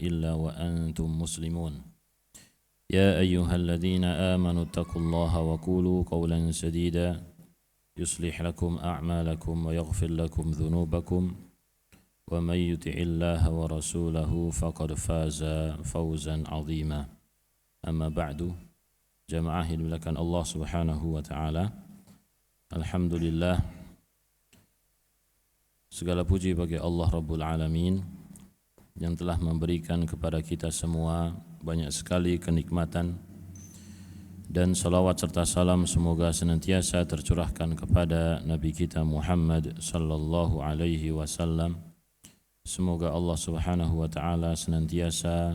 إلا وأنتم مسلمون يا أيها الذين آمنوا اتقوا الله وقولوا قولا سديدا يصلح لكم أعمالكم ويغفر لكم ذنوبكم ومن يطع الله ورسوله فقد فاز فوزا عظيما أما بعد jamaah yang dimuliakan Allah Subhanahu wa taala. Alhamdulillah, segala puji bagi Allah Rabbul Alamin yang telah memberikan kepada kita semua banyak sekali kenikmatan, dan salawat serta salam semoga senantiasa tercurahkan kepada Nabi kita Muhammad sallallahu alaihi wasallam. Semoga Allah Subhanahu wa taala senantiasa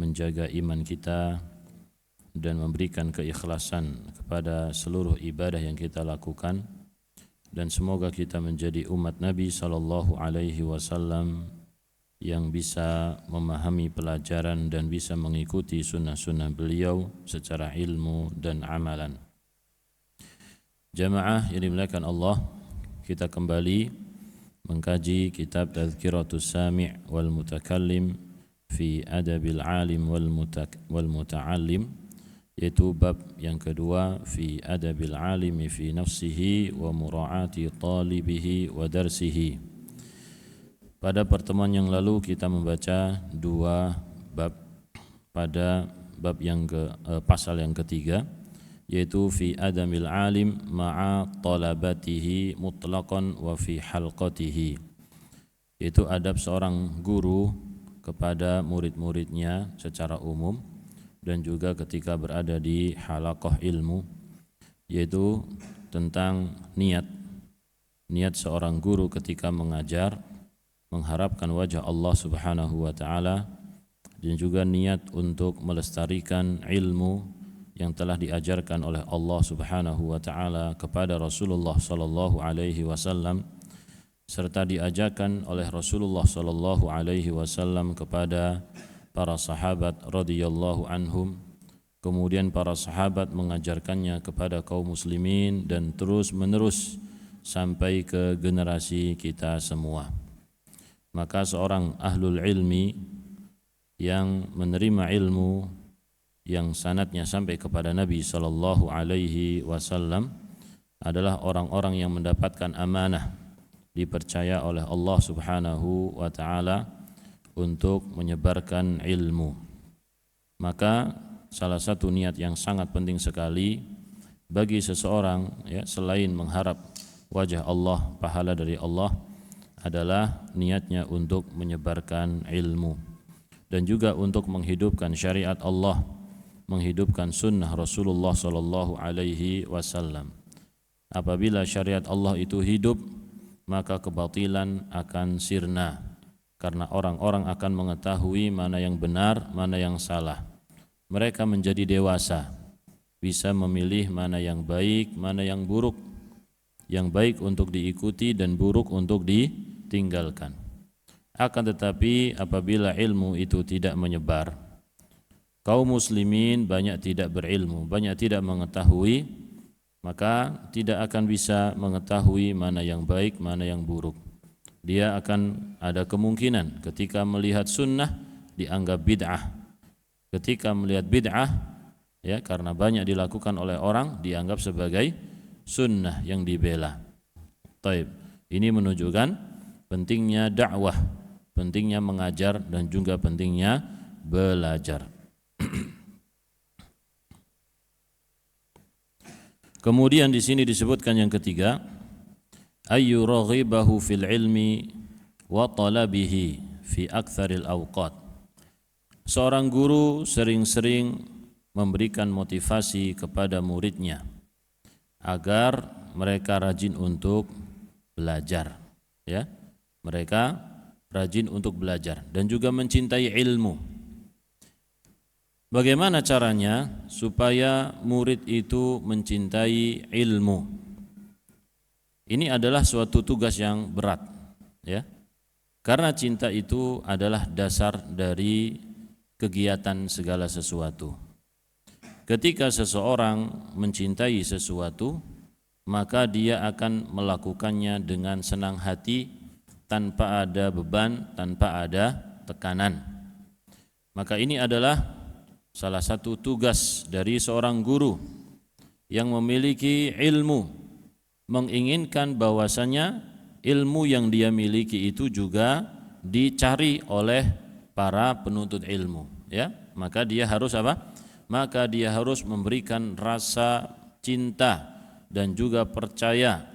menjaga iman kita dan memberikan keikhlasan kepada seluruh ibadah yang kita lakukan, dan semoga kita menjadi umat Nabi sallallahu alaihi wasallam yang bisa memahami pelajaran dan bisa mengikuti sunnah-sunnah beliau secara ilmu dan amalan. Jamaah yang dimuliakan Allah, kita kembali mengkaji kitab Tadhkiratus Sami' wal Mutakallim fi Adabil Alim wal Muta'allim, yaitu bab yang kedua fi adabil alimi fi nafsihi wa mura'ati talibihi wa darsihi. Pada pertemuan yang lalu kita membaca dua bab. Pada bab yang pasal yang ketiga, yaitu fi adamil alim ma'a talabatihi mutlaqan wa fi halqatihi, yaitu adab seorang guru kepada murid-muridnya secara umum dan juga ketika berada di halaqah ilmu, yaitu tentang niat seorang guru ketika mengajar mengharapkan wajah Allah Subhanahu wa taala, dan juga niat untuk melestarikan ilmu yang telah diajarkan oleh Allah Subhanahu wa taala kepada Rasulullah sallallahu alaihi wasallam, serta diajarkan oleh Rasulullah sallallahu alaihi wasallam kepada para sahabat radhiyallahu anhum, kemudian para sahabat mengajarkannya kepada kaum muslimin dan terus menerus sampai ke generasi kita semua. Maka seorang ahlul ilmi yang menerima ilmu yang sanadnya sampai kepada Nabi sallallahu alaihi wasallam adalah orang-orang yang mendapatkan amanah, dipercaya oleh Allah Subhanahu wa taala untuk menyebarkan ilmu. Maka salah satu niat yang sangat penting sekali bagi seseorang, selain mengharap wajah Allah, pahala dari Allah, adalah niatnya untuk menyebarkan ilmu dan juga untuk menghidupkan syariat Allah, menghidupkan sunnah Rasulullah sallallahu alaihi wasallam. Apabila syariat Allah itu hidup, maka kebatilan akan sirna, karena orang-orang akan mengetahui mana yang benar, mana yang salah. Mereka menjadi dewasa, bisa memilih mana yang baik, mana yang buruk. Yang baik untuk diikuti dan buruk untuk ditinggalkan. Akan tetapi apabila ilmu itu tidak menyebar, kaum muslimin banyak tidak berilmu, banyak tidak mengetahui, maka tidak akan bisa mengetahui mana yang baik, mana yang buruk. Dia akan ada kemungkinan ketika melihat sunnah dianggap bid'ah. Ketika melihat bid'ah, karena banyak dilakukan oleh orang, dianggap sebagai sunnah yang dibela. Taib. Ini menunjukkan pentingnya dakwah, pentingnya mengajar, dan juga pentingnya belajar. Kemudian di sini disebutkan yang ketiga, ayyu raghibahu fil ilmi wa talabihi fi aktsaril awqat. Seorang guru sering-sering memberikan motivasi kepada muridnya agar mereka rajin untuk belajar, Mereka rajin untuk belajar dan juga mencintai ilmu. Bagaimana caranya supaya murid itu mencintai ilmu? Ini adalah suatu tugas yang berat, Karena cinta itu adalah dasar dari kegiatan segala sesuatu. Ketika seseorang mencintai sesuatu, maka dia akan melakukannya dengan senang hati, tanpa ada beban, tanpa ada tekanan. Maka ini adalah salah satu tugas dari seorang guru yang memiliki ilmu, menginginkan bahwasanya ilmu yang dia miliki itu juga dicari oleh para penuntut ilmu, ya. Maka dia harus apa? Maka dia harus memberikan rasa cinta dan juga percaya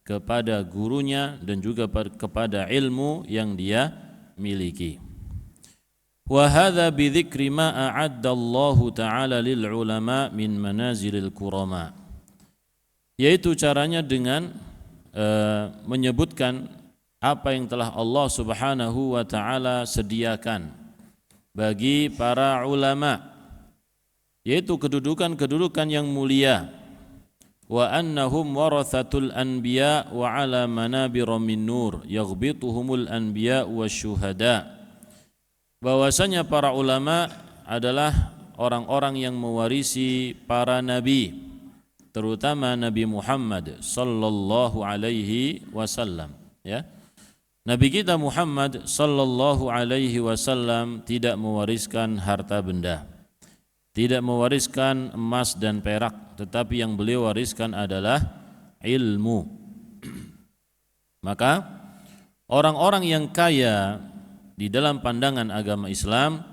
kepada gurunya dan juga kepada ilmu yang dia miliki. Wa hadza bi dzikri ma a'adda Allah taala lil ulama min manazilil kurama. Yaitu caranya dengan menyebutkan apa yang telah Allah Subhanahu wa taala sediakan bagi para ulama, yaitu kedudukan-kedudukan yang mulia. Wa annahum warathatul anbiya wa ala manabir min nur yaghbituhumul anbiya wasyuhada. Bahwasanya para ulama adalah orang-orang yang mewarisi para nabi, terutama Nabi Muhammad sallallahu alaihi wasallam, ya. Nabi kita Muhammad sallallahu alaihi wasallam tidak mewariskan harta benda, tidak mewariskan emas dan perak, tetapi yang beliau wariskan adalah ilmu. Maka orang-orang yang kaya di dalam pandangan agama Islam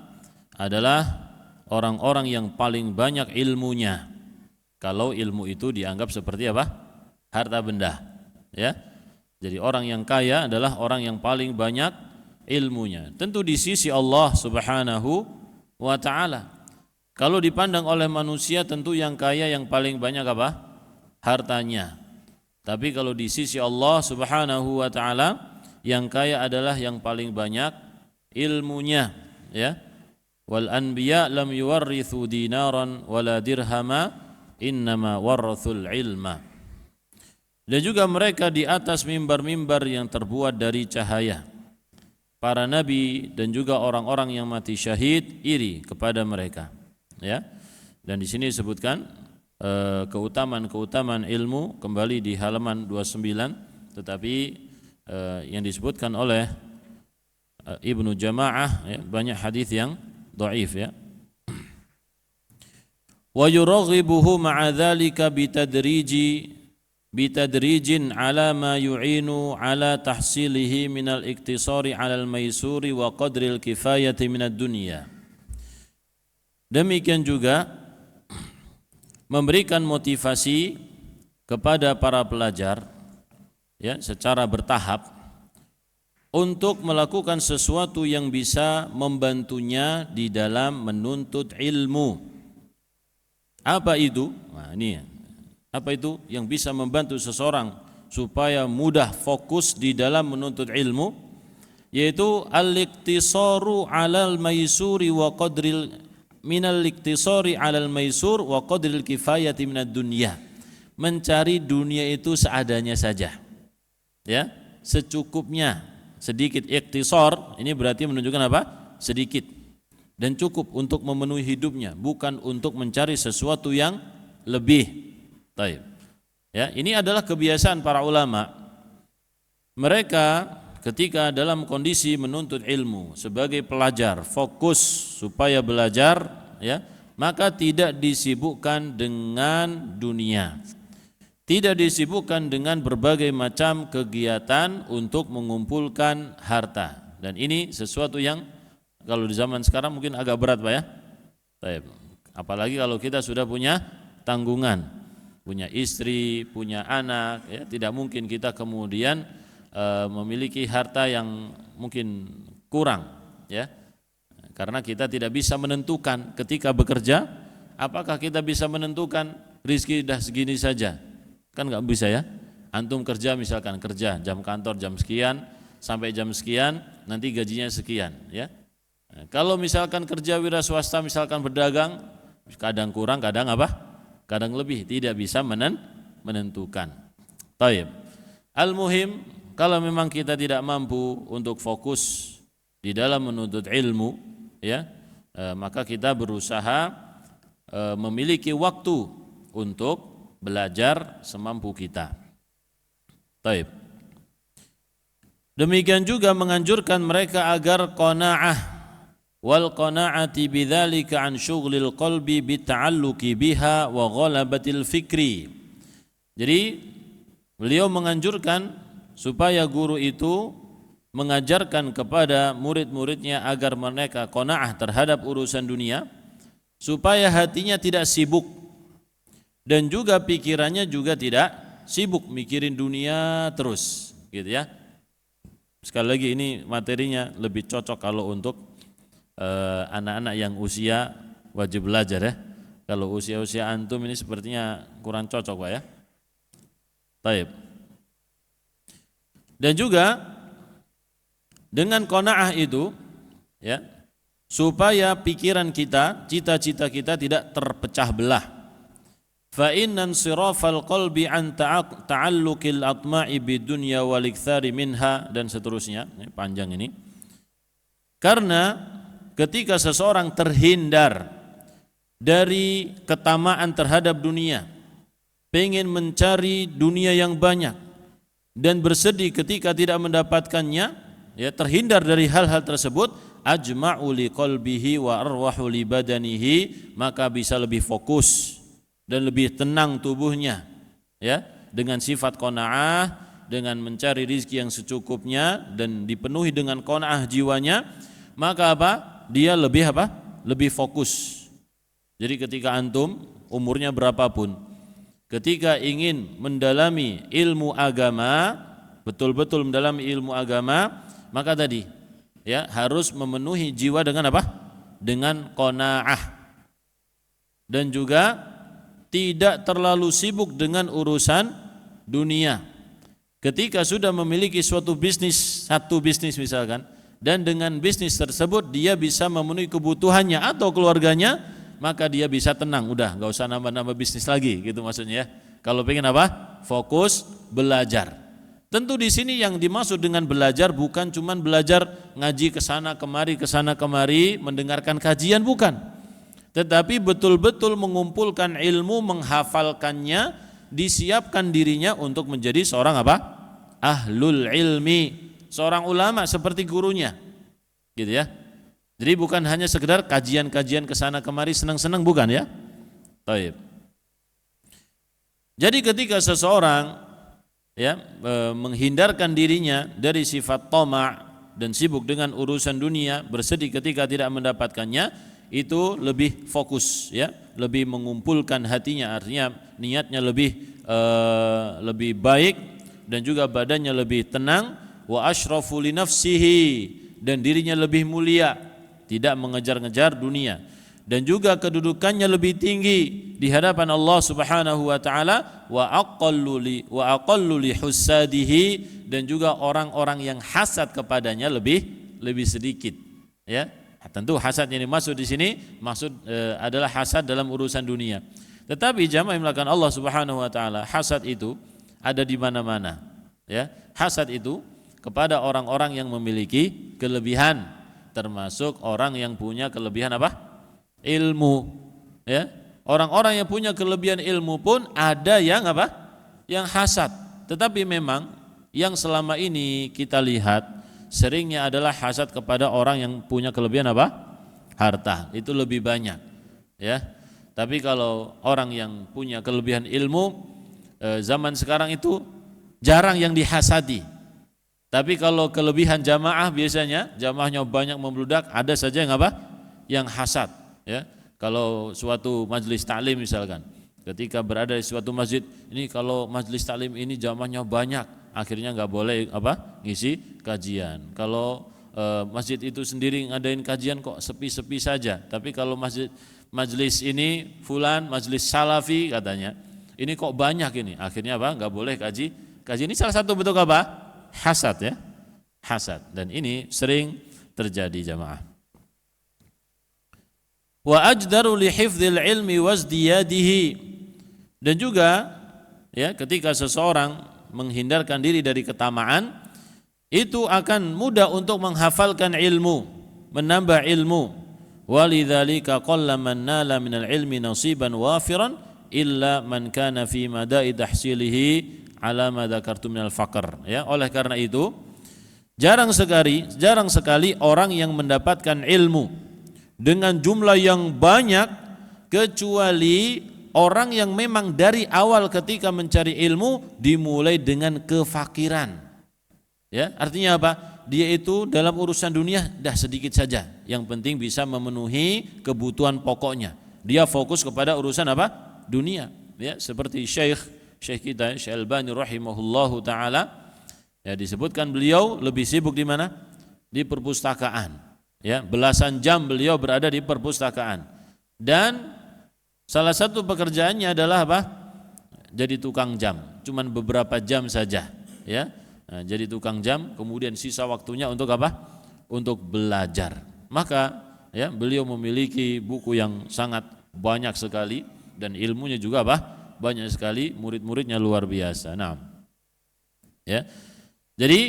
adalah orang-orang yang paling banyak ilmunya. Kalau ilmu itu dianggap seperti apa? Harta benda, ya. Jadi orang yang kaya adalah orang yang paling banyak ilmunya. Tentu di sisi Allah Subhanahu wa taala. Kalau dipandang oleh manusia tentu yang kaya yang paling banyak apa? Hartanya. Tapi kalau di sisi Allah Subhanahu wa taala, yang kaya adalah yang paling banyak ilmunya, ya. Wal anbiya lam yuwarrithu dinaran wala dirhama innama warathul ilma. Dan juga mereka di atas mimbar-mimbar yang terbuat dari cahaya. Para nabi dan juga orang-orang yang mati syahid iri kepada mereka, ya. Dan di sini disebutkan keutamaan-keutamaan ilmu kembali di halaman 29, tetapi yang disebutkan oleh Ibnu Jamaah, ya, banyak hadis yang dhaif, ya. Wa yuraghibuhu ma'a dzalika bitadrijin ala ma yu'inu ala tahsilihi minal iktisari ala al-maisuri wa qadril kifayati minad dunya. Demikian juga memberikan motivasi kepada para pelajar, ya, secara bertahap untuk melakukan sesuatu yang bisa membantunya di dalam menuntut ilmu. Apa itu? Nah, ini ya. Apa itu yang bisa membantu seseorang supaya mudah fokus di dalam menuntut ilmu? Yaitu al-iktisaru 'alal maisuri wa qadril minal iktisari 'alal maisur wa qadril kifayati minad dunya. Mencari dunia itu seadanya saja, ya, secukupnya. Sedikit iktisar ini berarti menunjukkan apa? Sedikit dan cukup untuk memenuhi hidupnya, bukan untuk mencari sesuatu yang lebih. Baik. Ya, ini adalah kebiasaan para ulama. Mereka ketika dalam kondisi menuntut ilmu sebagai pelajar, fokus supaya belajar, ya, maka tidak disibukkan dengan dunia. Tidak disibukkan dengan berbagai macam kegiatan untuk mengumpulkan harta. Dan ini sesuatu yang kalau di zaman sekarang mungkin agak berat, Pak, ya. Apalagi kalau kita sudah punya tanggungan, punya istri, punya anak, ya, tidak mungkin kita kemudian memiliki harta yang mungkin kurang, ya. Karena kita tidak bisa menentukan ketika bekerja, apakah kita bisa menentukan rizki dah segini saja? Kan nggak bisa, ya. Antum kerja misalkan kerja jam kantor jam sekian sampai jam sekian, nanti gajinya sekian, ya. Nah, kalau misalkan kerja wira swasta misalkan berdagang, kadang kurang, kadang apa? Kadang lebih, tidak bisa menentukan. Taib. Al-muhim, kalau memang kita tidak mampu untuk fokus di dalam menuntut ilmu, ya, maka kita berusaha memiliki waktu untuk belajar semampu kita. Taib. Demikian juga menganjurkan mereka agar qanaah, wal qana'ati bidzalika an syughlil qalbi bita'alluqi biha wa ghalabatil fikri. Jadi beliau menganjurkan supaya guru itu mengajarkan kepada murid-muridnya agar mereka qanaah terhadap urusan dunia, supaya hatinya tidak sibuk dan juga pikirannya juga tidak sibuk mikirin dunia terus, gitu ya. Sekali lagi ini materinya lebih cocok kalau untuk anak-anak yang usia wajib belajar ya. Kalau usia-usia antum ini sepertinya kurang cocok Pak ya. Baik. Dan juga dengan qanaah itu ya, supaya pikiran kita, cita-cita kita tidak terpecah belah. Fa innan sirafal qalbi an ta'alluqil atma'i bidunya wal iktsari minha, dan seterusnya. Ini panjang ini. Karena ketika seseorang terhindar dari ketamaan terhadap dunia, pengen mencari dunia yang banyak dan bersedih ketika tidak mendapatkannya, ya, terhindar dari hal-hal tersebut, ajma'u li qalbihi wa arwahu li badanihi, maka bisa lebih fokus dan lebih tenang tubuhnya, ya, dengan sifat qanaah, dengan mencari rizki yang secukupnya dan dipenuhi dengan qanaah jiwanya, maka apa? Dia lebih apa? Lebih fokus. Jadi ketika antum umurnya berapapun, ketika ingin mendalami ilmu agama, betul-betul mendalami ilmu agama, maka tadi ya harus memenuhi jiwa dengan apa? Dengan qanaah. Dan juga tidak terlalu sibuk dengan urusan dunia. Ketika sudah memiliki suatu bisnis, satu bisnis misalkan, dan dengan bisnis tersebut dia bisa memenuhi kebutuhannya atau keluarganya, maka dia bisa tenang, udah nggak usah nambah-nambah bisnis lagi, gitu maksudnya ya. Kalau pengen apa? Fokus belajar. Tentu di sini yang dimaksud dengan belajar bukan cuman belajar ngaji kesana kemari, mendengarkan kajian, bukan. Tetapi betul-betul mengumpulkan ilmu, menghafalkannya, disiapkan dirinya untuk menjadi seorang apa? Ahlul ilmi, seorang ulama seperti gurunya, gitu ya. Jadi bukan hanya sekedar kajian-kajian kesana kemari senang-senang, bukan ya. Taib. Jadi ketika seseorang ya menghindarkan dirinya dari sifat tama' dan sibuk dengan urusan dunia, bersedih ketika tidak mendapatkannya, itu lebih fokus ya, lebih mengumpulkan hatinya, artinya niatnya lebih baik dan juga badannya lebih tenang, wa asyrafu li nafsihi, dan dirinya lebih mulia, tidak mengejar-ngejar dunia, dan juga kedudukannya lebih tinggi di hadapan Allah Subhanahu wa taala, wa aqallu li husadihi, dan juga orang-orang yang hasad kepadanya lebih sedikit ya. Tentu hasad yang dimaksud di sini adalah hasad dalam urusan dunia. Tetapi jamaah yang melakukan Allah Subhanahu wa taala, hasad itu ada di mana-mana ya. Hasad itu kepada orang-orang yang memiliki kelebihan, termasuk orang yang punya kelebihan apa? Ilmu ya. Orang-orang yang punya kelebihan ilmu pun ada yang apa? Yang hasad. Tetapi memang yang selama ini kita lihat seringnya adalah hasad kepada orang yang punya kelebihan apa? Harta. Itu lebih banyak ya. Tapi kalau orang yang punya kelebihan ilmu, zaman sekarang itu jarang yang dihasadi. Tapi kalau kelebihan jamaah, biasanya jamaahnya banyak membludak, ada saja yang apa? Yang hasad ya. Kalau suatu majelis taklim misalkan, ketika berada di suatu masjid, ini kalau majelis taklim ini jamaahnya banyak, akhirnya nggak boleh apa? Ngisi kajian. Kalau masjid itu sendiri ngadain kajian kok sepi-sepi saja. Tapi kalau majelis ini fulan, majelis salafi katanya, ini kok banyak ini, akhirnya apa? Nggak boleh kaji. Ini salah satu bentuk apa? Hasad ya, hasad. Dan ini sering terjadi jamaah. Wa ajdaru li hifdzil ilmi wazdiyadihi, dan juga ya ketika seseorang menghindarkan diri dari ketamaan, itu akan mudah untuk menghafalkan ilmu, menambah ilmu. Walidzalika qalla man nala minal ilmi nasiban wafiran illa man kana fi mada'i tahsilihi ala ma dzakartu minal faqr ya. Oleh karena itu jarang sekali orang yang mendapatkan ilmu dengan jumlah yang banyak, kecuali orang yang memang dari awal ketika mencari ilmu dimulai dengan kefakiran. Ya, artinya apa? Dia itu dalam urusan dunia dah sedikit saja, yang penting bisa memenuhi kebutuhan pokoknya. Dia fokus kepada urusan apa? Dunia. Ya, seperti Syekh kita Syekh Albani rahimahullahu taala, ya, disebutkan beliau lebih sibuk di mana? Di perpustakaan. Ya, belasan jam beliau berada di perpustakaan. Dan salah satu pekerjaannya adalah apa? Jadi tukang jam. Cuman beberapa jam saja, ya. Nah, jadi tukang jam, kemudian sisa waktunya untuk apa? Untuk belajar. Maka ya, beliau memiliki buku yang sangat banyak sekali dan ilmunya juga apa? Banyak sekali, murid-muridnya luar biasa. Nah, ya. Jadi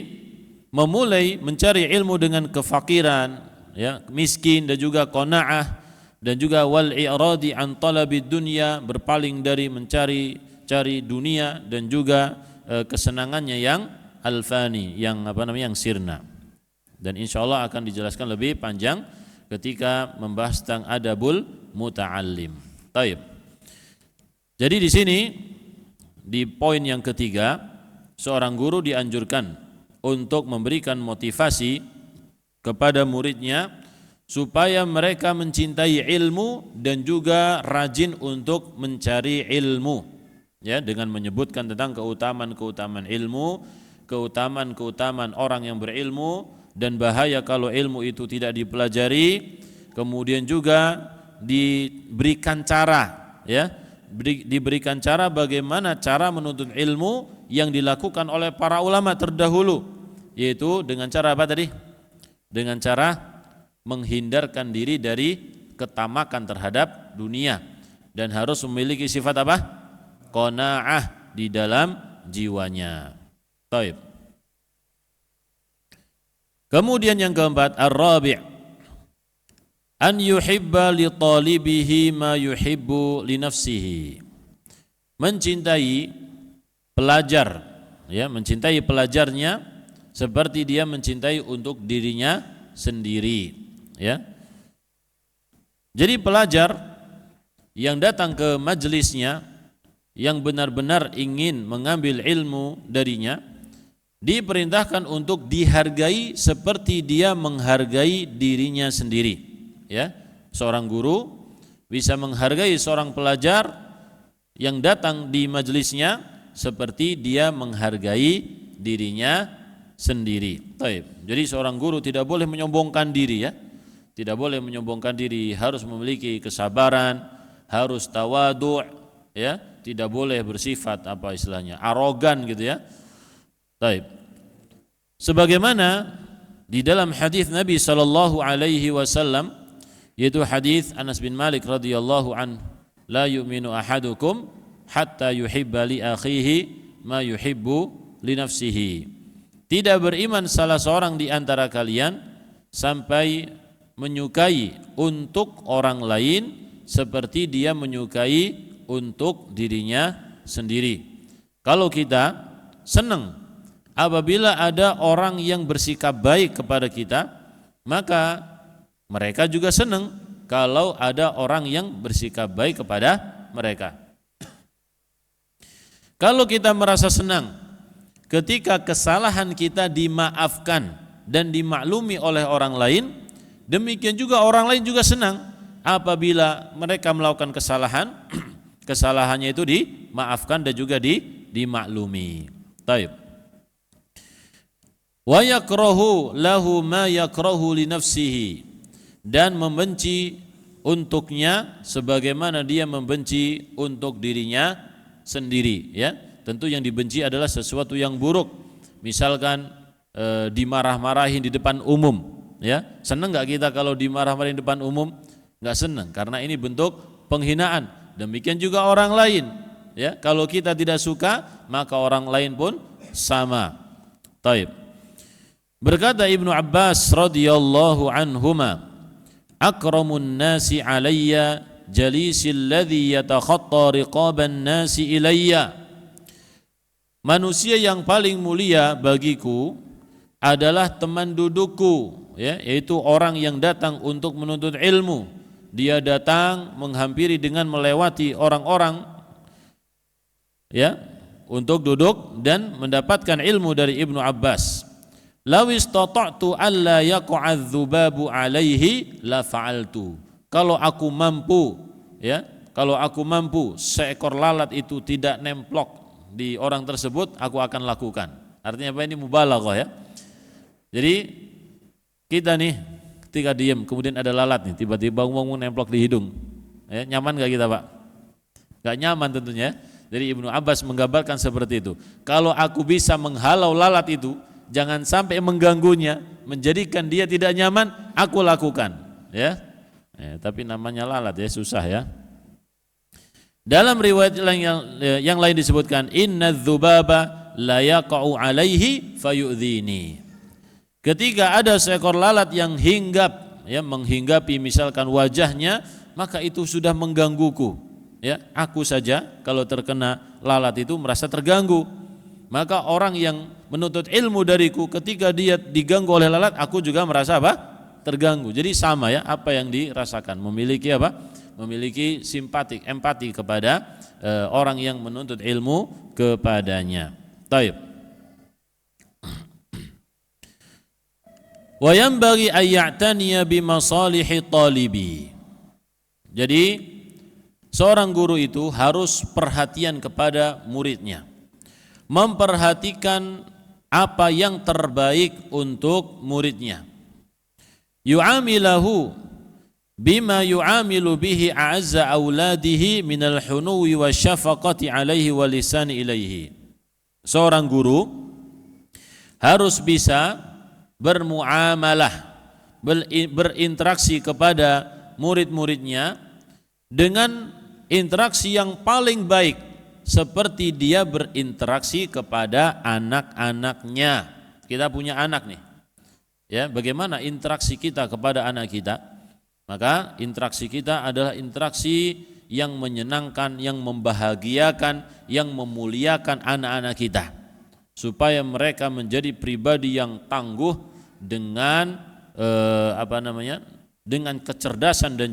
memulai mencari ilmu dengan kefakiran, ya, miskin dan juga qanaah, dan juga wal i'radi an talabid dunya, berpaling dari mencari dunia, dan juga kesenangannya yang al-fani, yang yang sirna. Dan insyaallah akan dijelaskan lebih panjang ketika membahas tentang adabul muta'allim. Baik. Jadi di sini di poin yang ketiga, seorang guru dianjurkan untuk memberikan motivasi kepada muridnya supaya mereka mencintai ilmu dan juga rajin untuk mencari ilmu, ya, dengan menyebutkan tentang keutamaan ilmu, keutamaan orang yang berilmu, dan bahaya kalau ilmu itu tidak dipelajari. Kemudian juga diberikan cara, ya, diberikan cara bagaimana cara menuntut ilmu yang dilakukan oleh para ulama terdahulu, yaitu dengan cara apa tadi? Dengan cara menghindarkan diri dari ketamakan terhadap dunia, dan harus memiliki sifat apa? Qanaah di dalam jiwanya. Taib. Kemudian yang keempat, ar-rabi', an yuhibba li talibihi ma yuhibbu li nafsihi. Mencintai pelajar, ya, mencintai pelajarnya seperti dia mencintai untuk dirinya sendiri, ya. Jadi pelajar yang datang ke majelisnya, yang benar-benar ingin mengambil ilmu darinya, diperintahkan untuk dihargai seperti dia menghargai dirinya sendiri, ya. Seorang guru bisa menghargai seorang pelajar yang datang di majelisnya seperti dia menghargai dirinya sendiri. Baik. Jadi seorang guru tidak boleh menyombongkan diri, ya. Tidak boleh menyombongkan diri, harus memiliki kesabaran, harus tawadhu', ya. Tidak boleh bersifat apa istilahnya? Arogan gitu, ya. Baik. Sebagaimana di dalam hadis Nabi sallallahu alaihi wasallam, yaitu hadis Anas bin Malik radhiyallahu an, la yu'minu ahadukum hatta yuhibba li akhihi ma yuhibbu li nafsihi. Tidak beriman salah seorang di antara kalian sampai menyukai untuk orang lain seperti dia menyukai untuk dirinya sendiri. Kalau kita senang apabila ada orang yang bersikap baik kepada kita, maka mereka juga senang kalau ada orang yang bersikap baik kepada mereka. Kalau kita merasa senang ketika kesalahan kita dimaafkan dan dimaklumi oleh orang lain, demikian juga orang lain juga senang apabila mereka melakukan kesalahan, kesalahannya itu dimaafkan dan juga dimaklumi. Taib. Wa yakrahu lahu ma yakrahu li nafsihi, dan membenci untuknya sebagaimana dia membenci untuk dirinya sendiri, ya. Tentu yang dibenci adalah sesuatu yang buruk. Misalkan dimarah-marahin di depan umum, ya. Senang enggak kita kalau dimarah-marahin di depan umum? Enggak senang, karena ini bentuk penghinaan. Demikian juga orang lain, ya. Kalau kita tidak suka, maka orang lain pun sama. Taib. Berkata Ibnu Abbas radhiyallahu anhuma, akramun nasi alayya jalisil ladzi yatakhatta riqaban nasi ilayya. Manusia yang paling mulia bagiku adalah teman dudukku ya, yaitu orang yang datang untuk menuntut ilmu. Dia datang menghampiri dengan melewati orang-orang, ya, untuk duduk dan mendapatkan ilmu dari Ibnu Abbas. Law istata'tu alla yaqa'adz dzubabu alaihi la fa'altu. Kalau aku mampu, ya, kalau aku mampu seekor lalat itu tidak nemplok di orang tersebut, aku akan lakukan. Artinya apa? Ini mubalaghah, ya. Jadi kita nih ketika diam kemudian ada lalat nih tiba-tiba ngomong nemplok di hidung, ya, nyaman gak kita, Pak? Gak nyaman tentunya. Jadi Ibnu Abbas menggambarkan seperti itu. Kalau aku bisa menghalau lalat itu, jangan sampai mengganggunya, menjadikan dia tidak nyaman, aku lakukan, ya. Tapi namanya lalat, ya, susah, ya. Dalam riwayat yang lain disebutkan, inna dzubaba la yaqa'u alaihi fayu'dhini. Ketika ada seekor lalat yang hinggap, ya, menghinggapi misalkan wajahnya, maka itu sudah menggangguku, ya. Aku saja kalau terkena lalat itu merasa terganggu. Maka orang yang menuntut ilmu dariku ketika dia diganggu oleh lalat, aku juga merasa apa? Terganggu. Jadi sama, ya, apa yang dirasakan, memiliki apa? Memiliki simpatik, empati kepada orang yang menuntut ilmu kepadanya. Taib. Wa yanbaghi an ya'taniya bi masalihi talibi. Jadi seorang guru itu harus perhatian kepada muridnya, memperhatikan apa yang terbaik untuk muridnya. Yu'amilahu bima yu'amilu bihi a'azza auladihi minal hunuwi wa syafaqati alaihi wa lisani ilaihi. Seorang guru harus bisa bermuamalah, berinteraksi kepada murid-muridnya dengan interaksi yang paling baik, seperti dia berinteraksi kepada anak-anaknya. Kita punya anak nih, ya, bagaimana interaksi kita kepada anak kita? Maka interaksi kita adalah interaksi yang menyenangkan, yang membahagiakan, yang memuliakan anak-anak kita, supaya mereka menjadi pribadi yang tangguh dengan dengan kecerdasan dan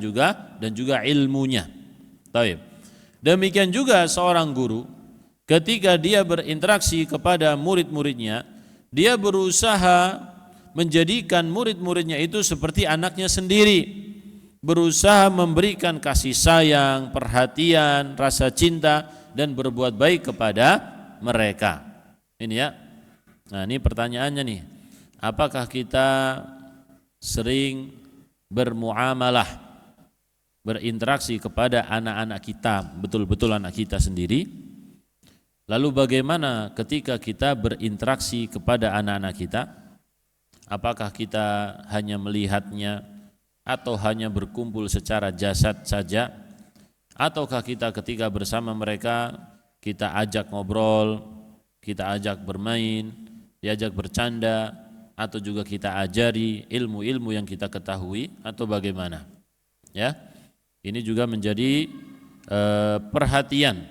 juga ilmunya. Taib. Demikian juga seorang guru ketika dia berinteraksi kepada murid-muridnya, dia berusaha menjadikan murid-muridnya itu seperti anaknya sendiri, berusaha memberikan kasih sayang, perhatian, rasa cinta, dan berbuat baik kepada mereka. Ini, ya. Nah, ini pertanyaannya nih, apakah kita sering bermuamalah, berinteraksi kepada anak-anak kita, betul-betul anak kita sendiri? Lalu bagaimana ketika kita berinteraksi kepada anak-anak kita? Apakah kita hanya melihatnya atau hanya berkumpul secara jasad saja? Ataukah kita ketika bersama mereka kita ajak ngobrol, kita ajak bermain, diajak bercanda, atau juga kita ajari ilmu-ilmu yang kita ketahui, atau bagaimana? Ya, ini juga menjadi perhatian,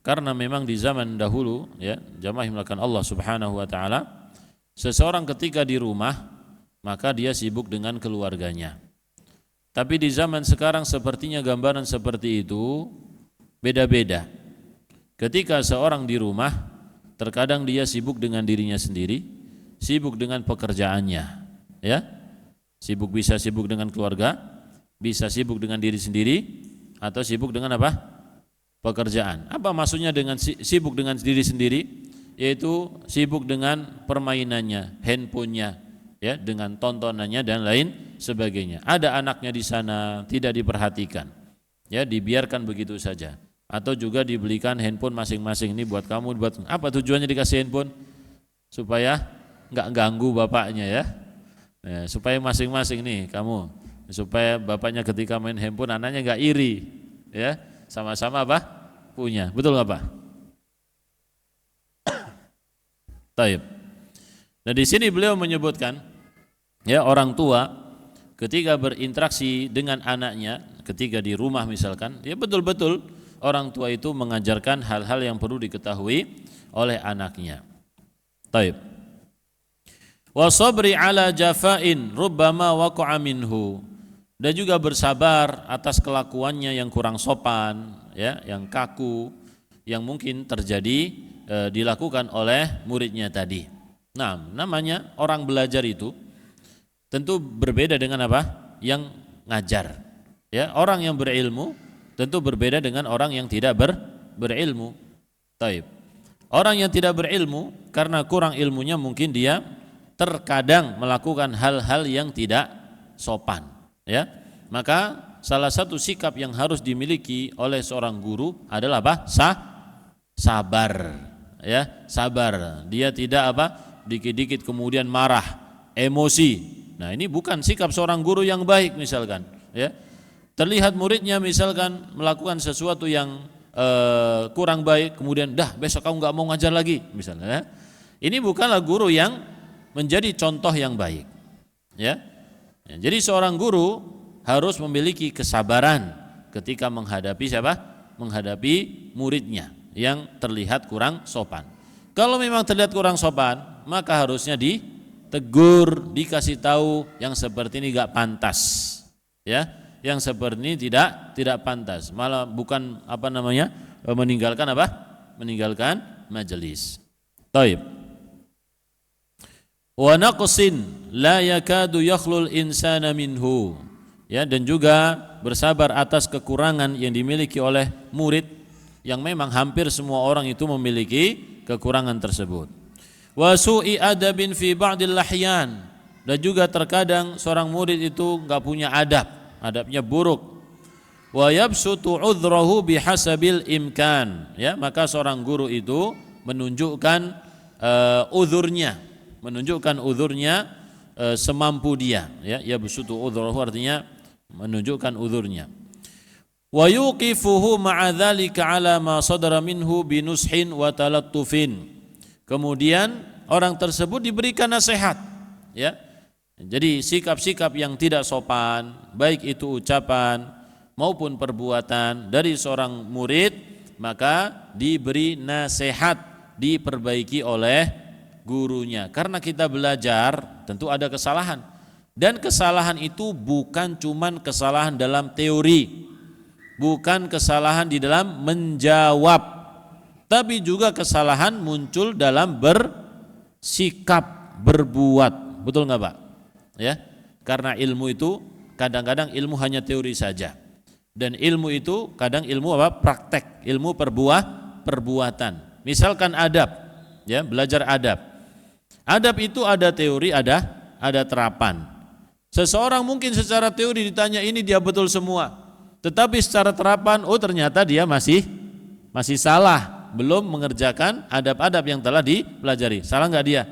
karena memang di zaman dahulu, ya, jamaah yang melakukan Allah Subhanahu wa taala, seseorang ketika di rumah maka dia sibuk dengan keluarganya. Tapi di zaman sekarang sepertinya gambaran seperti itu beda-beda. Ketika seorang di rumah, terkadang dia sibuk dengan dirinya sendiri, sibuk dengan pekerjaannya, ya. Bisa sibuk dengan keluarga, bisa sibuk dengan diri sendiri, atau sibuk dengan apa? Pekerjaan. Apa maksudnya dengan sibuk dengan diri sendiri? Yaitu sibuk dengan permainannya, handphonenya, ya, dengan tontonannya dan lain sebagainya. Ada anaknya di sana tidak diperhatikan, ya, dibiarkan begitu saja. Atau juga dibelikan handphone masing-masing, ini buat kamu, buat apa tujuannya dikasih handphone? Supaya nggak ganggu bapaknya, ya. Supaya masing-masing nih kamu, supaya bapaknya ketika main handphone anaknya nggak iri, ya, sama-sama apa? Punya, betul nggak, Pak? Taib. Nah, di sini beliau menyebutkan, ya, orang tua ketika berinteraksi dengan anaknya, ketika di rumah misalkan, ya, betul-betul orang tua itu mengajarkan hal-hal yang perlu diketahui oleh anaknya. Taib. Wa sabri ala jafain rubbama waqa'a minhu. Dan juga bersabar atas kelakuannya yang kurang sopan, ya, yang kaku, yang mungkin terjadi dilakukan oleh muridnya tadi. Nah, namanya orang belajar itu tentu berbeda dengan apa? Yang ngajar. Ya, orang yang berilmu tentu berbeda dengan orang yang tidak berilmu. Taib. Orang yang tidak berilmu karena kurang ilmunya mungkin dia terkadang melakukan hal-hal yang tidak sopan, ya. Maka salah satu sikap yang harus dimiliki oleh seorang guru adalah apa? Sabar, ya, sabar. Dia tidak apa? Dikit-dikit kemudian marah, emosi. Nah, ini bukan sikap seorang guru yang baik misalkan, ya. Terlihat muridnya misalkan melakukan sesuatu yang kurang baik, kemudian dah besok kamu nggak mau ngajar lagi misalnya, ya. Ini bukanlah guru yang menjadi contoh yang baik, ya. Jadi seorang guru harus memiliki kesabaran ketika menghadapi siapa? Menghadapi muridnya yang terlihat kurang sopan. Kalau memang terlihat kurang sopan, maka harusnya ditegur, dikasih tahu yang seperti ini gak pantas, ya. Yang seperti ini tidak pantas, malah bukan meninggalkan meninggalkan majelis. Taib. Wa naqsin la yakadu yakhlul insana minhu, ya, dan juga bersabar atas kekurangan yang dimiliki oleh murid yang memang hampir semua orang itu memiliki kekurangan tersebut. Wa su'i adabin fi ba'dil lahyan, dan juga terkadang seorang murid itu enggak punya adabnya buruk. Wa yabsutu udhrahu bihasabil imkan, ya, maka seorang guru itu menunjukkan uzurnya semampu dia, ya. Yabsutu udhrahu artinya menunjukkan uzurnya. Wa yuqifuhu ma'a dzalika 'ala ma sadara minhu binushin wa talattufin. Kemudian orang tersebut diberikan nasihat, ya. Jadi sikap-sikap yang tidak sopan, baik itu ucapan maupun perbuatan dari seorang murid, maka diberi nasihat, diperbaiki oleh gurunya. Karena kita belajar tentu ada kesalahan, dan kesalahan itu bukan cuman kesalahan dalam teori, bukan kesalahan di dalam menjawab, tapi juga kesalahan muncul dalam bersikap, berbuat. Betul nggak Pak? Ya, karena ilmu itu kadang-kadang ilmu hanya teori saja, dan ilmu itu kadang ilmu praktek, ilmu perbuatan. Misalkan adab, ya, belajar adab. Adab itu ada teori, ada terapan. Seseorang mungkin secara teori ditanya ini dia betul semua, tetapi secara terapan, oh ternyata dia masih salah, belum mengerjakan adab-adab yang telah dipelajari. Salah nggak dia?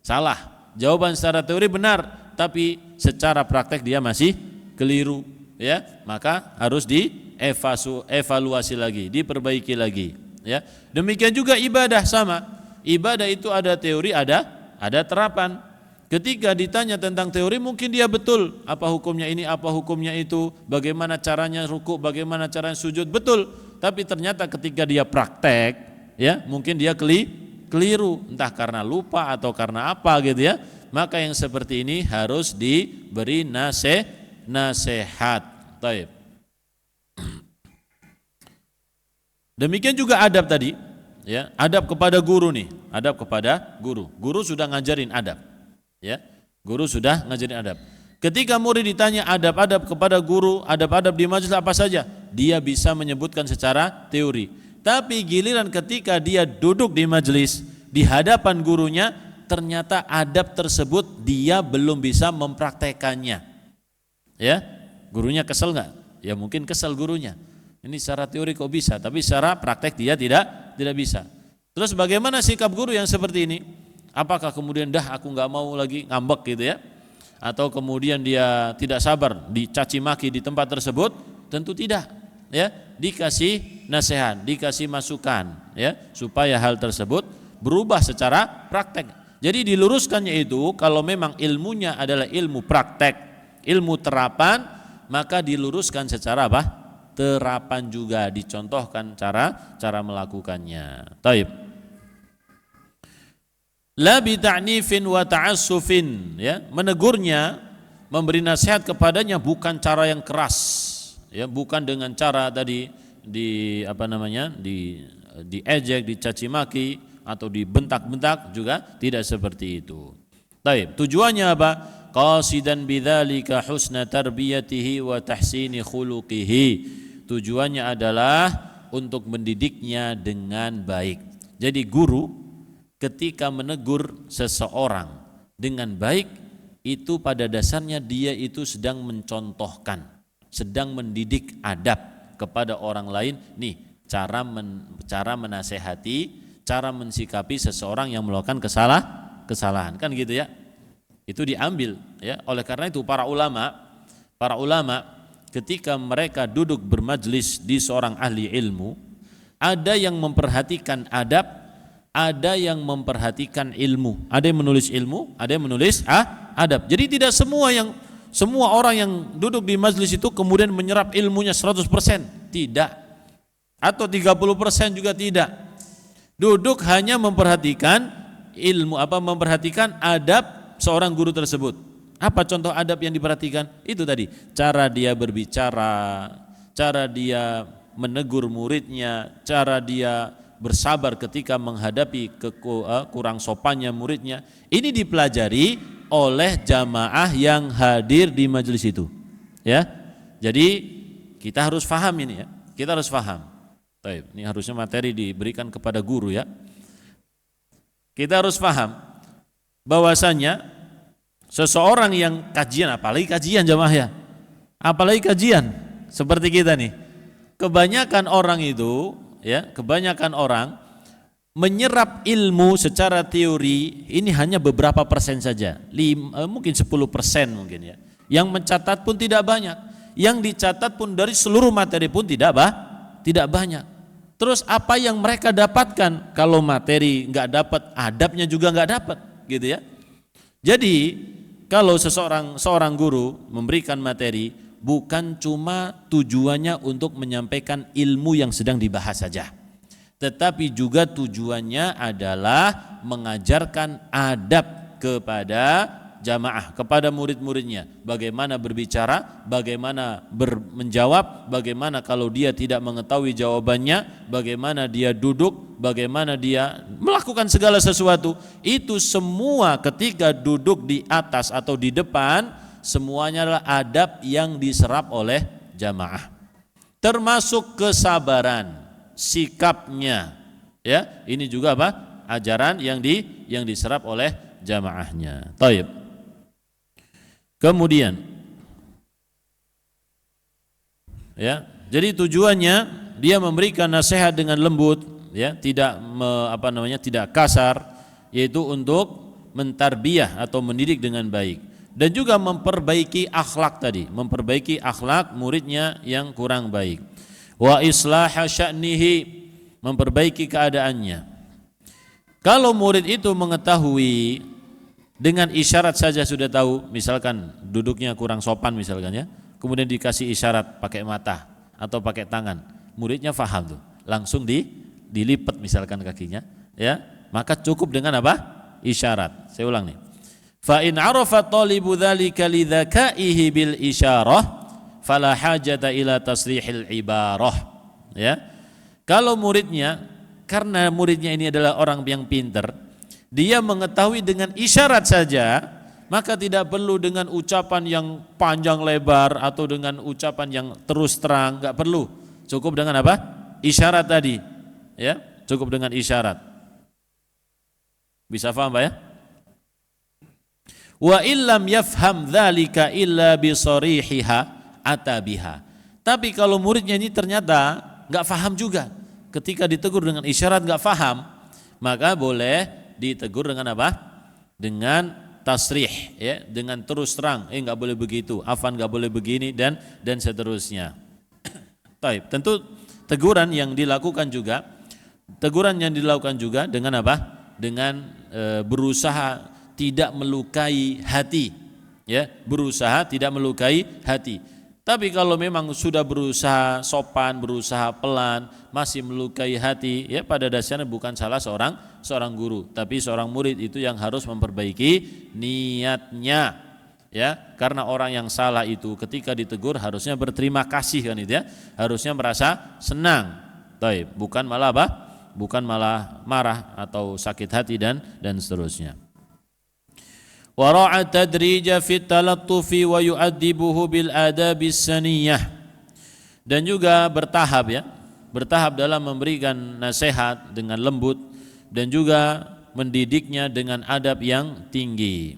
Salah. Jawaban secara teori benar, tapi secara praktek dia masih keliru, ya. Maka harus dievaluasi lagi, diperbaiki lagi, ya. Demikian juga ibadah sama. Ibadah itu ada teori, ada terapan. Ketika ditanya tentang teori mungkin dia betul, apa hukumnya ini, apa hukumnya itu, bagaimana caranya ruku, bagaimana caranya sujud, betul. Tapi ternyata ketika dia praktek, ya, mungkin dia keliru, entah karena lupa atau karena apa gitu, ya. Maka yang seperti ini harus diberi nasihat. Baik. Demikian juga adab tadi, ya, adab kepada guru nih, adab kepada guru. Guru sudah ngajarin adab, ya. Guru sudah ngajarin adab. Ketika murid ditanya adab-adab kepada guru, adab-adab di majelis apa saja, dia bisa menyebutkan secara teori. Tapi giliran ketika dia duduk di majelis di hadapan gurunya, ternyata adab tersebut dia belum bisa mempraktekannya, ya. Gurunya kesel nggak? Ya mungkin kesel gurunya. Ini secara teori kok bisa, tapi secara praktek dia tidak bisa. Terus bagaimana sikap guru yang seperti ini? Apakah kemudian aku nggak mau lagi ngambek gitu, ya? Atau kemudian dia tidak sabar dicaci maki di tempat tersebut? Tentu tidak, ya. Dikasih nasihat, dikasih masukan, ya, supaya hal tersebut berubah secara praktek. Jadi diluruskannya itu kalau memang ilmunya adalah ilmu praktek, ilmu terapan, maka diluruskan secara terapan juga, dicontohkan cara melakukannya. Taib. La bi ta'nifin wa ta'assufin, ya, menegurnya, memberi nasihat kepadanya bukan cara yang keras, ya, bukan dengan cara tadi diejek, dicaci maki atau dibentak-bentak, juga tidak seperti itu. Baik, tujuannya apa? Qasidan bidzalika husna tarbiyatihi wa tahsini khuluqihi. Tujuannya adalah untuk mendidiknya dengan baik. Jadi guru ketika menegur seseorang dengan baik, itu pada dasarnya dia itu sedang mencontohkan, sedang mendidik adab kepada orang lain. Nih, cara menasehati, cara mensikapi seseorang yang melakukan kesalahan, kan gitu ya. Itu diambil, ya. Oleh karena itu para ulama ketika mereka duduk bermajlis di seorang ahli ilmu, ada yang memperhatikan adab, ada yang memperhatikan ilmu, ada yang menulis ilmu, ada yang menulis adab. Jadi tidak semua orang yang duduk di majlis itu kemudian menyerap ilmunya 100%, tidak. Atau 30% juga tidak. Duduk hanya memperhatikan ilmu, memperhatikan adab seorang guru tersebut. Apa contoh adab yang diperhatikan? Itu tadi, cara dia berbicara, cara dia menegur muridnya, cara dia bersabar ketika menghadapi kurang sopannya muridnya. Ini dipelajari oleh jamaah yang hadir di majelis itu, ya. Jadi kita harus paham ini, ya. Kita harus paham. Baik, ini harusnya materi diberikan kepada guru, ya. Kita harus paham bahwasanya seseorang yang kajian, apalagi kajian jamaah, ya, apalagi kajian seperti kita nih, kebanyakan orang itu, ya, kebanyakan orang menyerap ilmu secara teori ini hanya beberapa persen saja, mungkin 10% mungkin, ya. Yang mencatat pun tidak banyak, yang dicatat pun dari seluruh materi pun tidak banyak. Terus apa yang mereka dapatkan? Kalau materi nggak dapat, adabnya juga nggak dapat, gitu ya. Jadi kalau seorang guru memberikan materi, bukan cuma tujuannya untuk menyampaikan ilmu yang sedang dibahas saja, tetapi juga tujuannya adalah mengajarkan adab kepada jamaah, kepada murid-muridnya, bagaimana berbicara, bagaimana menjawab, bagaimana kalau dia tidak mengetahui jawabannya, bagaimana dia duduk, bagaimana dia melakukan segala sesuatu. Itu semua ketika duduk di atas atau di depan, semuanya adalah adab yang diserap oleh jamaah, termasuk kesabaran, sikapnya, ya. Ini juga ajaran yang diserap oleh jamaahnya. Taib. Kemudian, ya, jadi tujuannya dia memberikan nasihat dengan lembut, ya, tidak tidak kasar, yaitu untuk mentarbiyah atau mendidik dengan baik, dan juga memperbaiki akhlak tadi, memperbaiki akhlak muridnya yang kurang baik. Wa islaha sya'nihi, memperbaiki keadaannya. Kalau murid itu mengetahui dengan isyarat saja sudah tahu, misalkan duduknya kurang sopan misalkan, ya, kemudian dikasih isyarat pakai mata atau pakai tangan, muridnya faham tuh, langsung dilipat misalkan kakinya, ya, maka cukup dengan isyarat. Saya ulang nih. Fa in arafa talibu dzalika lidzakaihi bil isyarah fala hajata ila tasrihil ibarah, ya. Kalau muridnya, karena muridnya ini adalah orang yang pintar, dia mengetahui dengan isyarat saja, maka tidak perlu dengan ucapan yang panjang lebar atau dengan ucapan yang terus terang, enggak perlu. Cukup dengan isyarat tadi, ya, cukup dengan isyarat. Bisa paham, Pak, ya? Wa illam yafham dzalika illa bi sharihiha atabiha. Tapi kalau muridnya ini ternyata enggak paham juga, ketika ditegur dengan isyarat enggak paham, maka boleh ditegur dengan dengan tasrih, ya, dengan terus terang, enggak boleh begitu, afan enggak boleh begini, dan seterusnya. Taib. Tentu teguran yang dilakukan juga dengan dengan berusaha tidak melukai hati, ya, berusaha tidak melukai hati. Tapi kalau memang sudah berusaha sopan, berusaha pelan, masih melukai hati, ya pada dasarnya bukan salah seorang guru, tapi seorang murid itu yang harus memperbaiki niatnya, ya. Karena orang yang salah itu ketika ditegur harusnya berterima kasih kan itu ya, harusnya merasa senang. Taib, bukan malah apa? Bukan malah marah atau sakit hati dan seterusnya. Wara'a tadrija fit talattufi wa yu'addibuhu bil adabis saniyah, dan juga bertahap ya, bertahap dalam memberikan nasihat dengan lembut dan juga mendidiknya dengan adab yang tinggi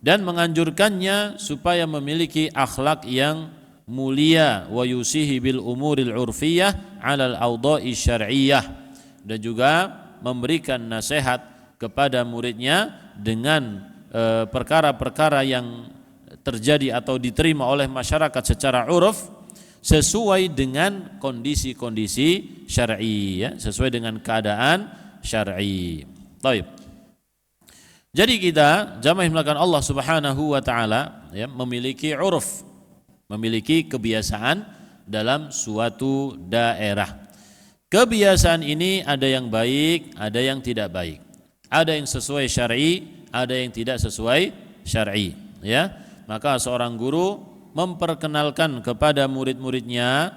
dan menganjurkannya supaya memiliki akhlak yang mulia, wa yusihi bil umuril urfiyah 'alal awda'i syar'iyyah, dan juga memberikan nasihat kepada muridnya dengan perkara-perkara yang terjadi atau diterima oleh masyarakat secara uruf sesuai dengan kondisi-kondisi syar'i, ya, sesuai dengan keadaan syar'i. Baik. Jadi kita jamaah yang melakukan Allah Subhanahu wa taala, ya, memiliki uruf, memiliki kebiasaan dalam suatu daerah. Kebiasaan ini ada yang baik, ada yang tidak baik. Ada yang sesuai syar'i, ada yang tidak sesuai syar'i, ya. Maka seorang guru memperkenalkan kepada murid-muridnya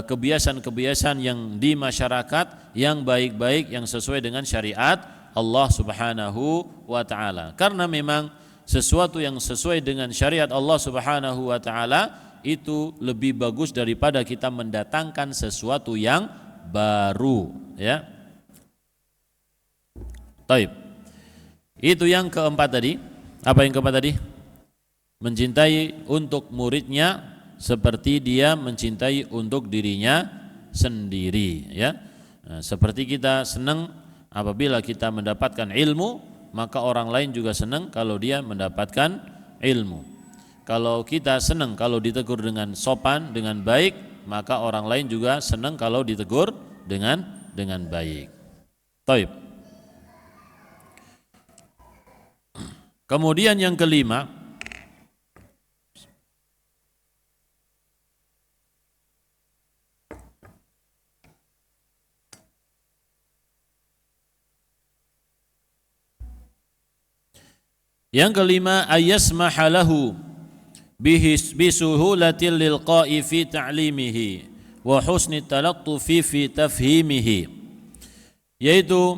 kebiasaan-kebiasaan yang di masyarakat yang baik-baik, yang sesuai dengan syariat Allah Subhanahu wa taala. Karena memang sesuatu yang sesuai dengan syariat Allah Subhanahu wa taala itu lebih bagus daripada kita mendatangkan sesuatu yang baru, ya. Taib. Itu yang keempat tadi. Apa yang keempat tadi? Mencintai untuk muridnya seperti dia mencintai untuk dirinya sendiri, ya. Nah, seperti kita senang apabila kita mendapatkan ilmu, maka orang lain juga senang kalau dia mendapatkan ilmu. Kalau kita senang kalau ditegur dengan sopan, dengan baik, maka orang lain juga senang kalau ditegur dengan baik. Taib. Kemudian yang kelima, ayasmaha lahu bisuhulatil lilqa'i fi ta'limihi wa husni talattufi fi tafhimihi, yaitu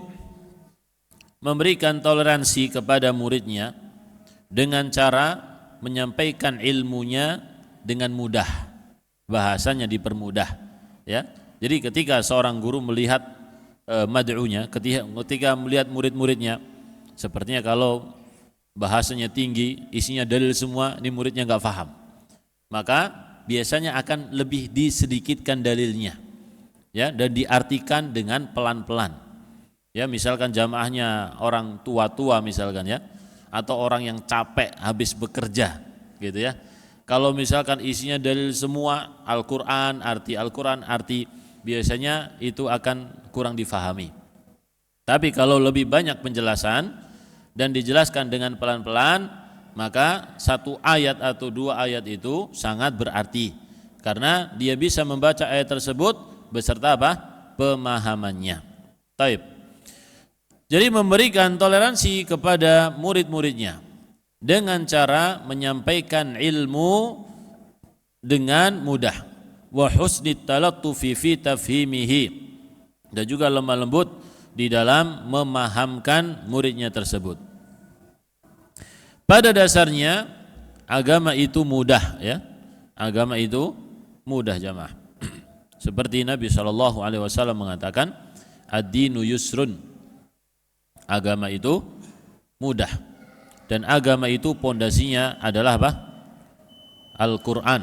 memberikan toleransi kepada muridnya dengan cara menyampaikan ilmunya dengan mudah, bahasanya dipermudah, ya. Jadi ketika seorang guru melihat mad'unya, ketika melihat murid-muridnya, sepertinya kalau bahasanya tinggi, isinya dalil semua, ini muridnya enggak paham, maka biasanya akan lebih disedikitkan dalilnya, ya, dan diartikan dengan pelan-pelan. Ya, misalkan jamaahnya orang tua-tua misalkan, ya, atau orang yang capek habis bekerja gitu, ya. Kalau misalkan isinya dalil semua, Al-Qur'an, arti biasanya itu akan kurang difahami. Tapi kalau lebih banyak penjelasan dan dijelaskan dengan pelan-pelan, maka satu ayat atau dua ayat itu sangat berarti karena dia bisa membaca ayat tersebut beserta apa? Pemahamannya. Taib. Jadi memberikan toleransi kepada murid-muridnya dengan cara menyampaikan ilmu dengan mudah, wa husni talattufi fi tafhimihi, dan juga lemah lembut di dalam memahamkan muridnya tersebut. Pada dasarnya agama itu mudah, ya. Agama itu mudah, jamaah. Seperti Nabi SAW mengatakan, ad-dinu yusrun, agama itu mudah, dan agama itu pondasinya adalah apa? Al-Quran,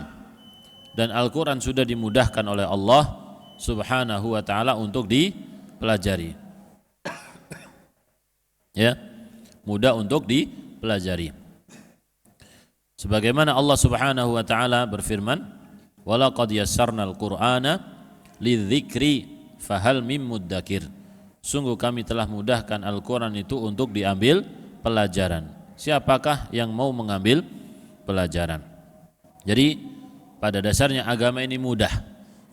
dan Al-Quran sudah dimudahkan oleh Allah Subhanahu wa ta'ala untuk dipelajari, ya, mudah untuk dipelajari. Sebagaimana Allah Subhanahu wa ta'ala berfirman, walaqad yassarnal Qur'ana lidzikri fahal mim muddakir, sungguh kami telah mudahkan Al-Quran itu untuk diambil pelajaran. Siapakah yang mau mengambil pelajaran? Jadi Pada dasarnya agama ini mudah.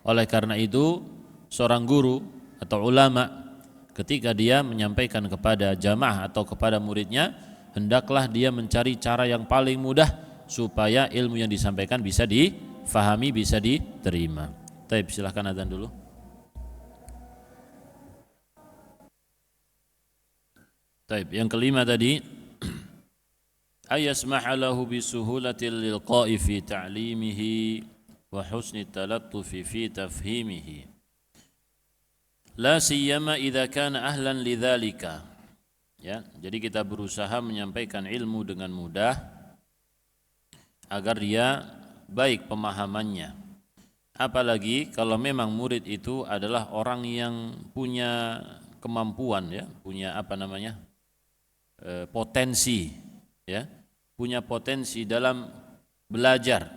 Oleh karena itu seorang guru atau ulama ketika dia menyampaikan kepada jamaah atau kepada muridnya, hendaklah dia mencari cara yang paling mudah supaya ilmu yang disampaikan bisa difahami, bisa diterima. Baik, silahkan adzan dulu. Baik, yang kelima tadi ayasmaha lahu bisuhulatil lilqa'i fi ta'limihi wa husni talattufi fi tafhimihi la siyama idza kana ahlan lidzalika. Ya, jadi kita berusaha menyampaikan ilmu dengan mudah agar dia baik pemahamannya. Apalagi kalau memang murid itu adalah orang yang punya kemampuan, ya, punya potensi, ya, punya potensi dalam belajar.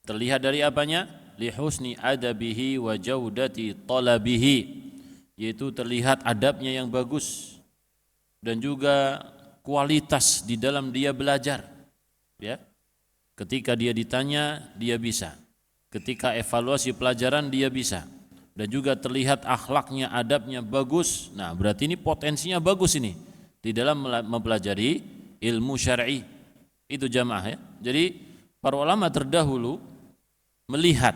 Terlihat dari apanya? Li husni adabihi wa jaudati talabihi, yaitu terlihat adabnya yang bagus dan juga kualitas di dalam dia belajar, ya. Ketika dia ditanya dia bisa, ketika evaluasi pelajaran dia bisa, dan juga terlihat akhlaknya, adabnya bagus. Nah, berarti ini potensinya bagus ini di dalam mempelajari ilmu syar'i. Itu jamaah, ya. Jadi para ulama terdahulu melihat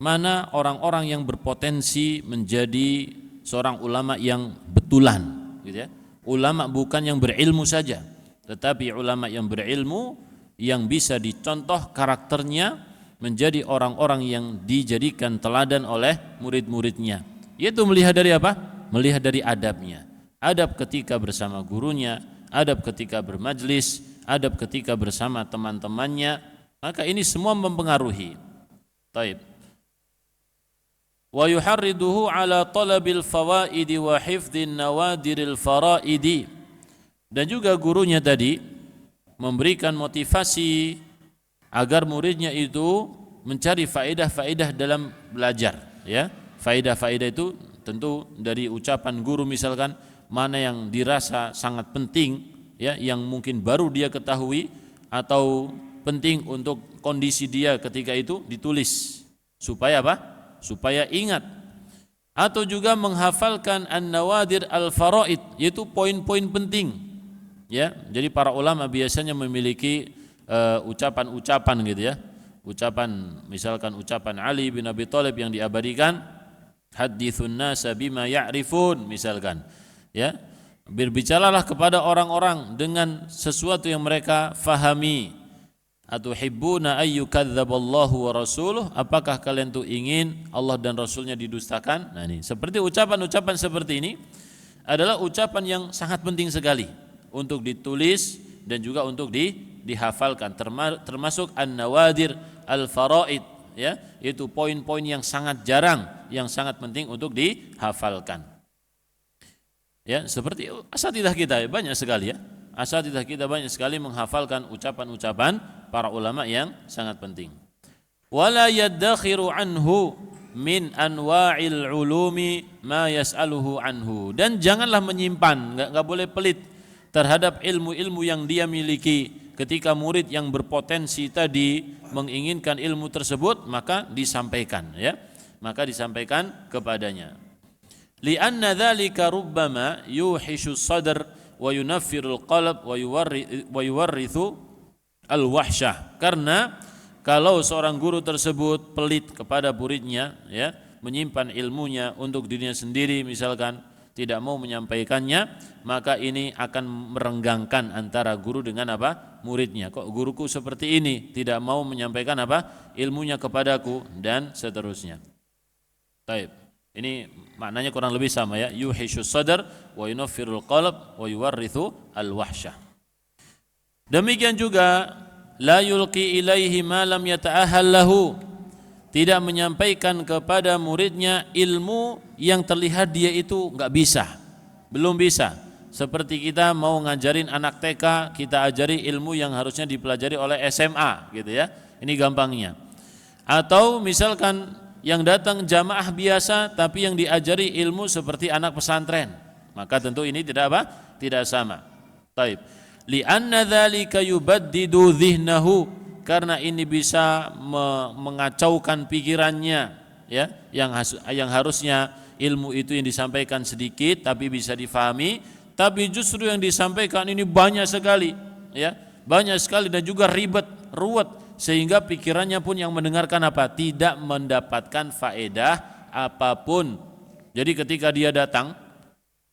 mana orang-orang yang berpotensi menjadi seorang ulama yang betulan, gitu ya. Ulama bukan yang berilmu saja, tetapi ulama yang berilmu yang bisa dicontoh karakternya menjadi orang-orang yang dijadikan teladan oleh murid-muridnya. Yaitu melihat dari apa? Melihat dari adabnya. Adab ketika bersama gurunya, adab ketika bermajlis, adab ketika bersama teman-temannya, maka ini semua mempengaruhi. Taib. Wa yuharriduhu ala talabil fawaidi wa hifdhin nawadiril faraidi. Dan juga gurunya tadi memberikan motivasi agar muridnya itu mencari faedah-faedah dalam belajar, ya. Faedah-faedah itu tentu dari ucapan guru, misalkan mana yang dirasa sangat penting, ya, yang mungkin baru dia ketahui atau penting untuk kondisi dia ketika itu, ditulis supaya apa? Supaya ingat. Atau juga menghafalkan an-nawadir al-faraid, yaitu poin-poin penting, ya. Jadi para ulama biasanya memiliki ucapan-ucapan, gitu ya. Ucapan, misalkan ucapan Ali bin Abi Thalib yang diabadikan, hadithun nasa bima ya'rifun, misalkan, ya. Berbicaralah kepada orang-orang dengan sesuatu yang mereka fahami. Atuhibbuna ayyukadzdzaballahu wa rasuluh, apakah kalian tuh ingin Allah dan Rasulnya didustakan? Nah, ini seperti ucapan-ucapan seperti ini adalah ucapan yang sangat penting sekali untuk ditulis dan juga untuk dihafalkan, termasuk an-nawadir al-faraid, ya, itu poin-poin yang sangat jarang, yang sangat penting untuk dihafalkan. Ya, seperti asatidzah kita banyak sekali, ya. Asatidzah kita banyak sekali menghafalkan ucapan-ucapan para ulama yang sangat penting. Wala yaddakhiru anhu min anwa'il ulumi ma yas'aluhu anhu. Dan janganlah menyimpan, enggak boleh pelit terhadap ilmu-ilmu yang dia miliki. Ketika murid yang berpotensi tadi menginginkan ilmu tersebut, maka disampaikan, ya. Maka disampaikan kepadanya. Li'anna dzalika rubbama yuhishu sadr wa yunaffirul qalb wa yuwarrithu al-wahsyah. Karena kalau seorang guru tersebut pelit kepada muridnya, ya, menyimpan ilmunya untuk dirinya sendiri, misalkan tidak mau menyampaikannya, maka ini akan merenggangkan antara guru dengan apa? Muridnya. Kok guruku seperti ini, tidak mau menyampaikan apa? Ilmunya kepadaku, dan seterusnya. Baik. Ini maknanya kurang lebih sama, ya. Yuhishu sadr wa yunaffirul qalb wa yuwarrithu al-wahsyah. Demikian juga la yulqi ilaihi ma lam yata'ahhal lahu, tidak menyampaikan kepada muridnya ilmu yang terlihat dia itu enggak bisa, belum bisa. Seperti kita mau ngajarin anak TK, kita ajari ilmu yang harusnya dipelajari oleh SMA, gitu ya. Ini gampangnya. Atau misalkan yang datang jamaah biasa tapi yang diajari ilmu seperti anak pesantren, maka tentu ini tidak apa? Tidak sama. Taib. Li'anna dzalika yubaddidu dhihnahu, karena ini bisa mengacaukan pikirannya, ya, yang harusnya ilmu itu yang disampaikan sedikit tapi bisa difahami, tapi justru yang disampaikan ini banyak sekali, ya, banyak sekali dan juga ribet, ruwet, sehingga pikirannya pun yang mendengarkan tidak mendapatkan faedah apapun. Jadi ketika dia datang,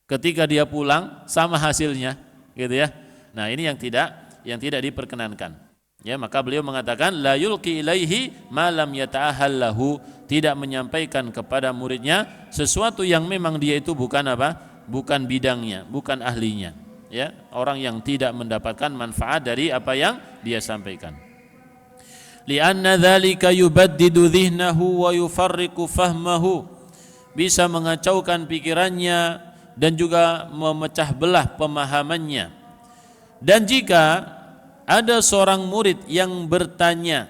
ketika dia pulang sama hasilnya, gitu ya. Nah, ini yang tidak diperkenankan. Ya, maka beliau mengatakan la yulqi ilaihi ma lam yata'ahhal lahu, tidak menyampaikan kepada muridnya sesuatu yang memang dia itu bukan bukan bidangnya, bukan ahlinya, ya, orang yang tidak mendapatkan manfaat dari apa yang dia sampaikan. Li'anna dzalika yubaddidu dhihnahu wa yufarriqu fahmahu, bisa mengacaukan pikirannya dan juga memecah belah pemahamannya. Dan jika ada seorang murid yang bertanya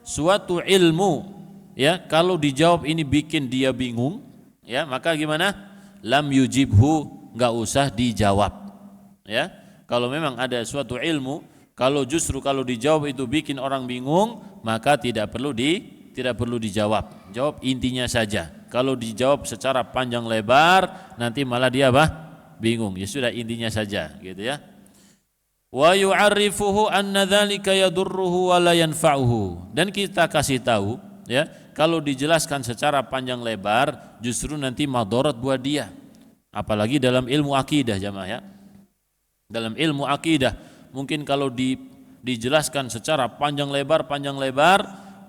suatu ilmu, ya, kalau dijawab ini bikin dia bingung, ya, maka gimana? Lam yujibhu, enggak usah dijawab, ya. Kalau memang ada suatu ilmu, kalau dijawab itu bikin orang bingung, maka tidak perlu dijawab. Jawab intinya saja. Kalau dijawab secara panjang lebar, nanti malah dia bingung. Ya sudah, intinya saja, gitu ya. Wa yu'arrifuhu anna dzalika yadurruhu wa la yanfa'uhu, dan kita kasih tahu, ya, kalau dijelaskan secara panjang lebar justru nanti madarat buat dia. Apalagi dalam ilmu akidah, jamaah, ya. Dalam ilmu akidah mungkin kalau dijelaskan secara panjang lebar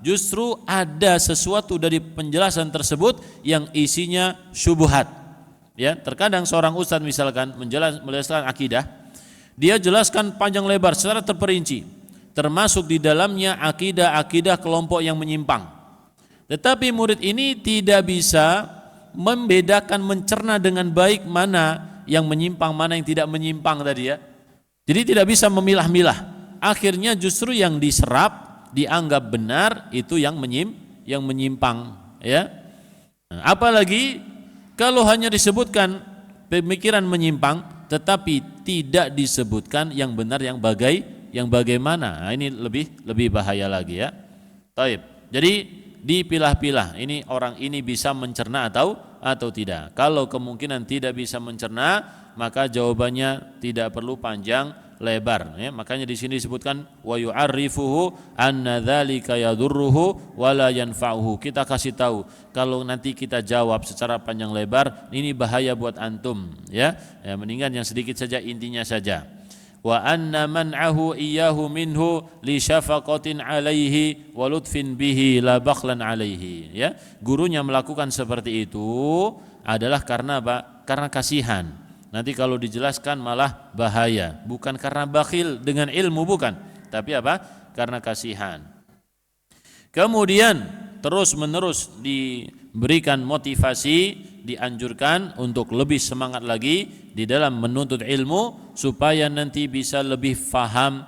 justru ada sesuatu dari penjelasan tersebut yang isinya syubhat. Ya, terkadang seorang ustadz misalkan menjelaskan akidah, dia jelaskan panjang lebar secara terperinci, termasuk di dalamnya akidah kelompok yang menyimpang. Tetapi murid ini tidak bisa membedakan, mencerna dengan baik mana yang menyimpang, mana yang tidak menyimpang tadi, ya. Jadi tidak bisa memilah-milah. Akhirnya justru yang diserap, dianggap benar, itu yang menyimpang, ya. Nah, apalagi kalau hanya disebutkan pemikiran menyimpang tetapi tidak disebutkan yang benar, yang bagaimana. Nah, ini lebih bahaya lagi, ya. Taib. Jadi dipilah-pilah, ini orang ini bisa mencerna atau tidak. Kalau kemungkinan tidak bisa mencerna, maka jawabannya tidak perlu panjang lebar, ya. Makanya di sini disebutkan wa yu'arrifuhu anna dzalika yadurruhu wa la yanfa'uhu. Kita kasih tahu, kalau nanti kita jawab secara panjang lebar ini bahaya buat antum, ya. Ya, mendingan yang sedikit saja, intinya saja. Wa anna man'ahu iyyahu minhu li syafaqatin alaihi wa lutfin bihi la bakhlan alaihi, ya. Gurunya melakukan seperti itu adalah karena apa? Karena kasihan. Nanti kalau dijelaskan malah bahaya, bukan karena bakhil dengan ilmu, bukan, tapi apa? Karena kasihan. Kemudian terus menerus diberikan motivasi, dianjurkan untuk lebih semangat lagi di dalam menuntut ilmu supaya nanti bisa lebih faham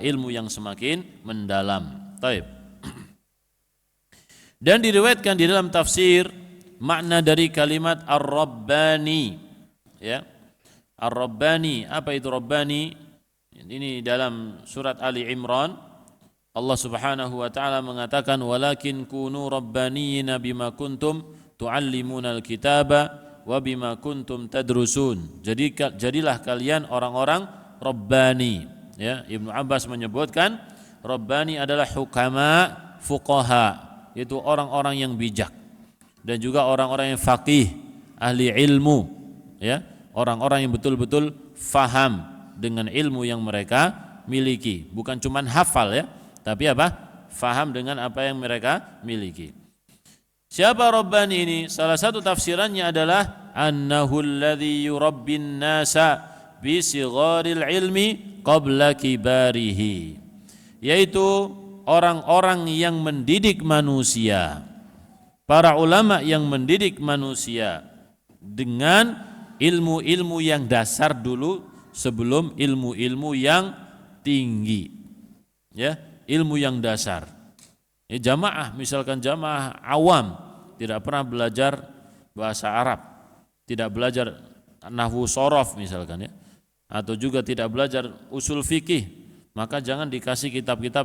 ilmu yang semakin mendalam. Taib. Dan diriwayatkan di dalam tafsir makna dari kalimat ar-rabbani, ya. Ar-rabbani, apa itu rabbani? Ini dalam surat Ali Imran, Allah Subhanahu wa taala mengatakan walakin kunu rabbaniyina bima kuntum tuallimunal kitaba wa bima kuntum tadrusun. Jadi jadilah kalian orang-orang rabbani, ya. Ibnu Abbas menyebutkan rabbani adalah hukama fuqaha, yaitu orang-orang yang bijak dan juga orang-orang yang faqih, ahli ilmu, ya. Orang-orang yang betul-betul faham dengan ilmu yang mereka miliki, bukan cuma hafal, ya, tapi apa? Faham dengan apa yang mereka miliki. Siapa Rabbani ini? Salah satu tafsirannya adalah annahu alladhi yurabbin nasa bi sigharil ilmi qabla kibarihi, yaitu orang-orang yang mendidik manusia, para ulama yang mendidik manusia dengan ilmu-ilmu yang dasar dulu sebelum ilmu-ilmu yang tinggi, ya, ilmu yang dasar. Ya, jamaah, misalkan jamaah awam tidak pernah belajar bahasa Arab, tidak belajar nahwu shorof misalkan, ya, atau juga tidak belajar usul fikih, maka jangan dikasih kitab-kitab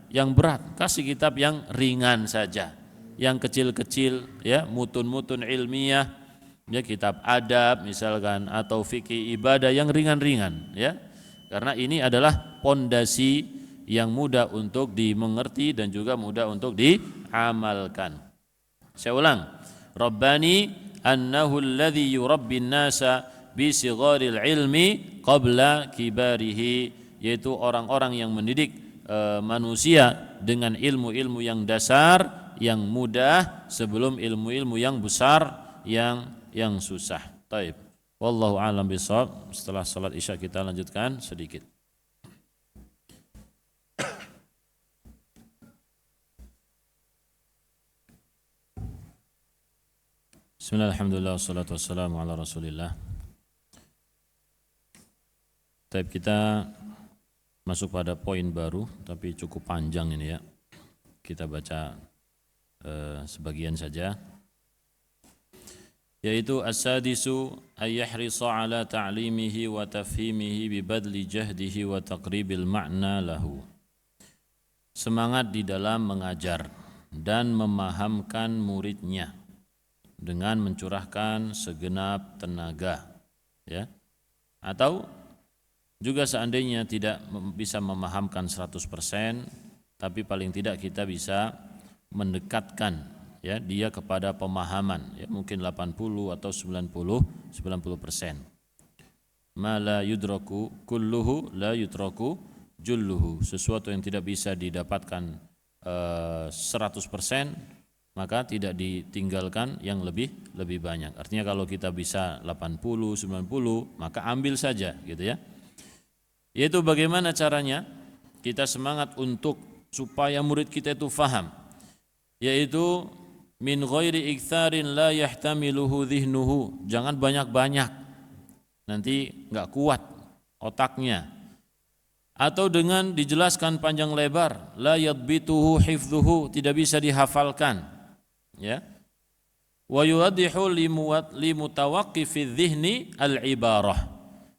yang berat, kasih kitab yang ringan saja. Yang kecil-kecil ya, mutun-mutun ilmiah, ya kitab adab misalkan atau fikih ibadah yang ringan-ringan ya. Karena ini adalah pondasi yang mudah untuk dimengerti dan juga mudah untuk diamalkan. Saya ulang. Rabbani annahu alladhi yurabbin nasa bi sigharil ilmi qabla kibarihi, yaitu orang-orang yang mendidik manusia dengan ilmu-ilmu yang dasar, yang mudah sebelum ilmu-ilmu yang besar, yang susah. Taib. Wallahu a'lam bishawab. Setelah salat Isya kita lanjutkan sedikit. Bismillah, alhamdulillah, wassalatu wassalamu ala rasulillah. Taib, kita masuk pada poin baru, tapi cukup panjang ini ya. Kita baca sebagian saja, yaitu as-sadisu ayyahrisa ala ta'limihi wa tafhimihi bibadli jahdihi wa taqribil ma'na lahu. Semangat di dalam mengajar dan memahamkan muridnya dengan mencurahkan segenap tenaga ya. Atau juga seandainya tidak bisa memahamkan 100%, tapi paling tidak kita bisa mendekatkan ya dia kepada pemahaman ya, mungkin 80 atau 90%. Ma la yudraku kulluhu la yutraku julluhu. Sesuatu yang tidak bisa didapatkan 100%, maka tidak ditinggalkan yang lebih banyak. Artinya kalau kita bisa 80, 90, maka ambil saja gitu ya. Yaitu bagaimana caranya kita semangat untuk supaya murid kita itu faham, yaitu min ghairi iktsarin la yahtamiluhu dhihnuhu. Jangan banyak-banyak, nanti enggak kuat otaknya. Atau dengan dijelaskan panjang lebar, la yadbituhu hifdhuhu, tidak bisa dihafalkan ya. Wa yuwaddihu li mutawaqqifidh dhihni al-ibarah.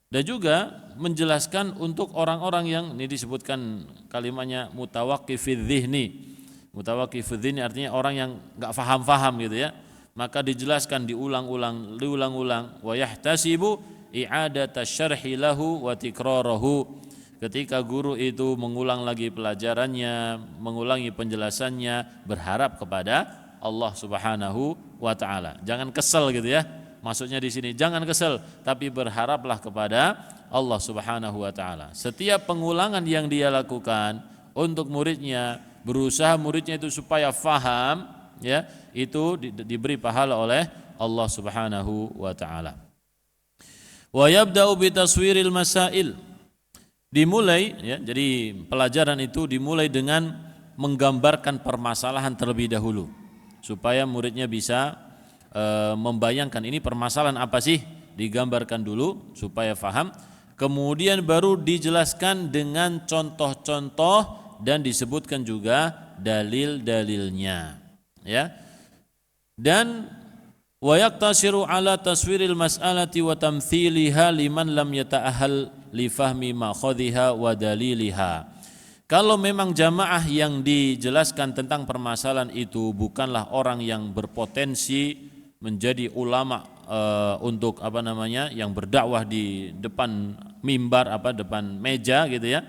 Dan juga menjelaskan untuk orang-orang yang ini disebutkan kalimatnya mutawaqqifidh dhihni. Mutawaqqifidh dhihni artinya orang yang enggak faham-faham gitu ya. Maka dijelaskan diulang-ulang. Wa yahtasibu i'adata syarhi lahu wa tikrarahu. Ketika guru itu mengulang lagi pelajarannya, mengulangi penjelasannya, berharap kepada Allah Subhanahu wa taala. Jangan kesel gitu ya. Maksudnya di sini jangan kesel, tapi berharaplah kepada Allah Subhanahu wa taala. Setiap pengulangan yang dia lakukan untuk muridnya, berusaha muridnya itu supaya faham ya, itu diberi pahala oleh Allah Subhanahu wa taala. Wa yabda'u bi taswiril masail. Dimulai ya, jadi pelajaran itu dimulai dengan menggambarkan permasalahan terlebih dahulu supaya muridnya bisa membayangkan ini permasalahan apa sih, digambarkan dulu supaya faham, kemudian baru dijelaskan dengan contoh-contoh dan disebutkan juga dalil-dalilnya ya. Dan wa yaqtasiru ala taswiril mas'alati wa tamthiliha liman lam yata'ahhal li fahmi ma'khadhiha wa daliliha. Kalau memang jamaah yang dijelaskan tentang permasalahan itu bukanlah orang yang berpotensi menjadi ulama untuk yang berdakwah di depan mimbar depan meja gitu ya.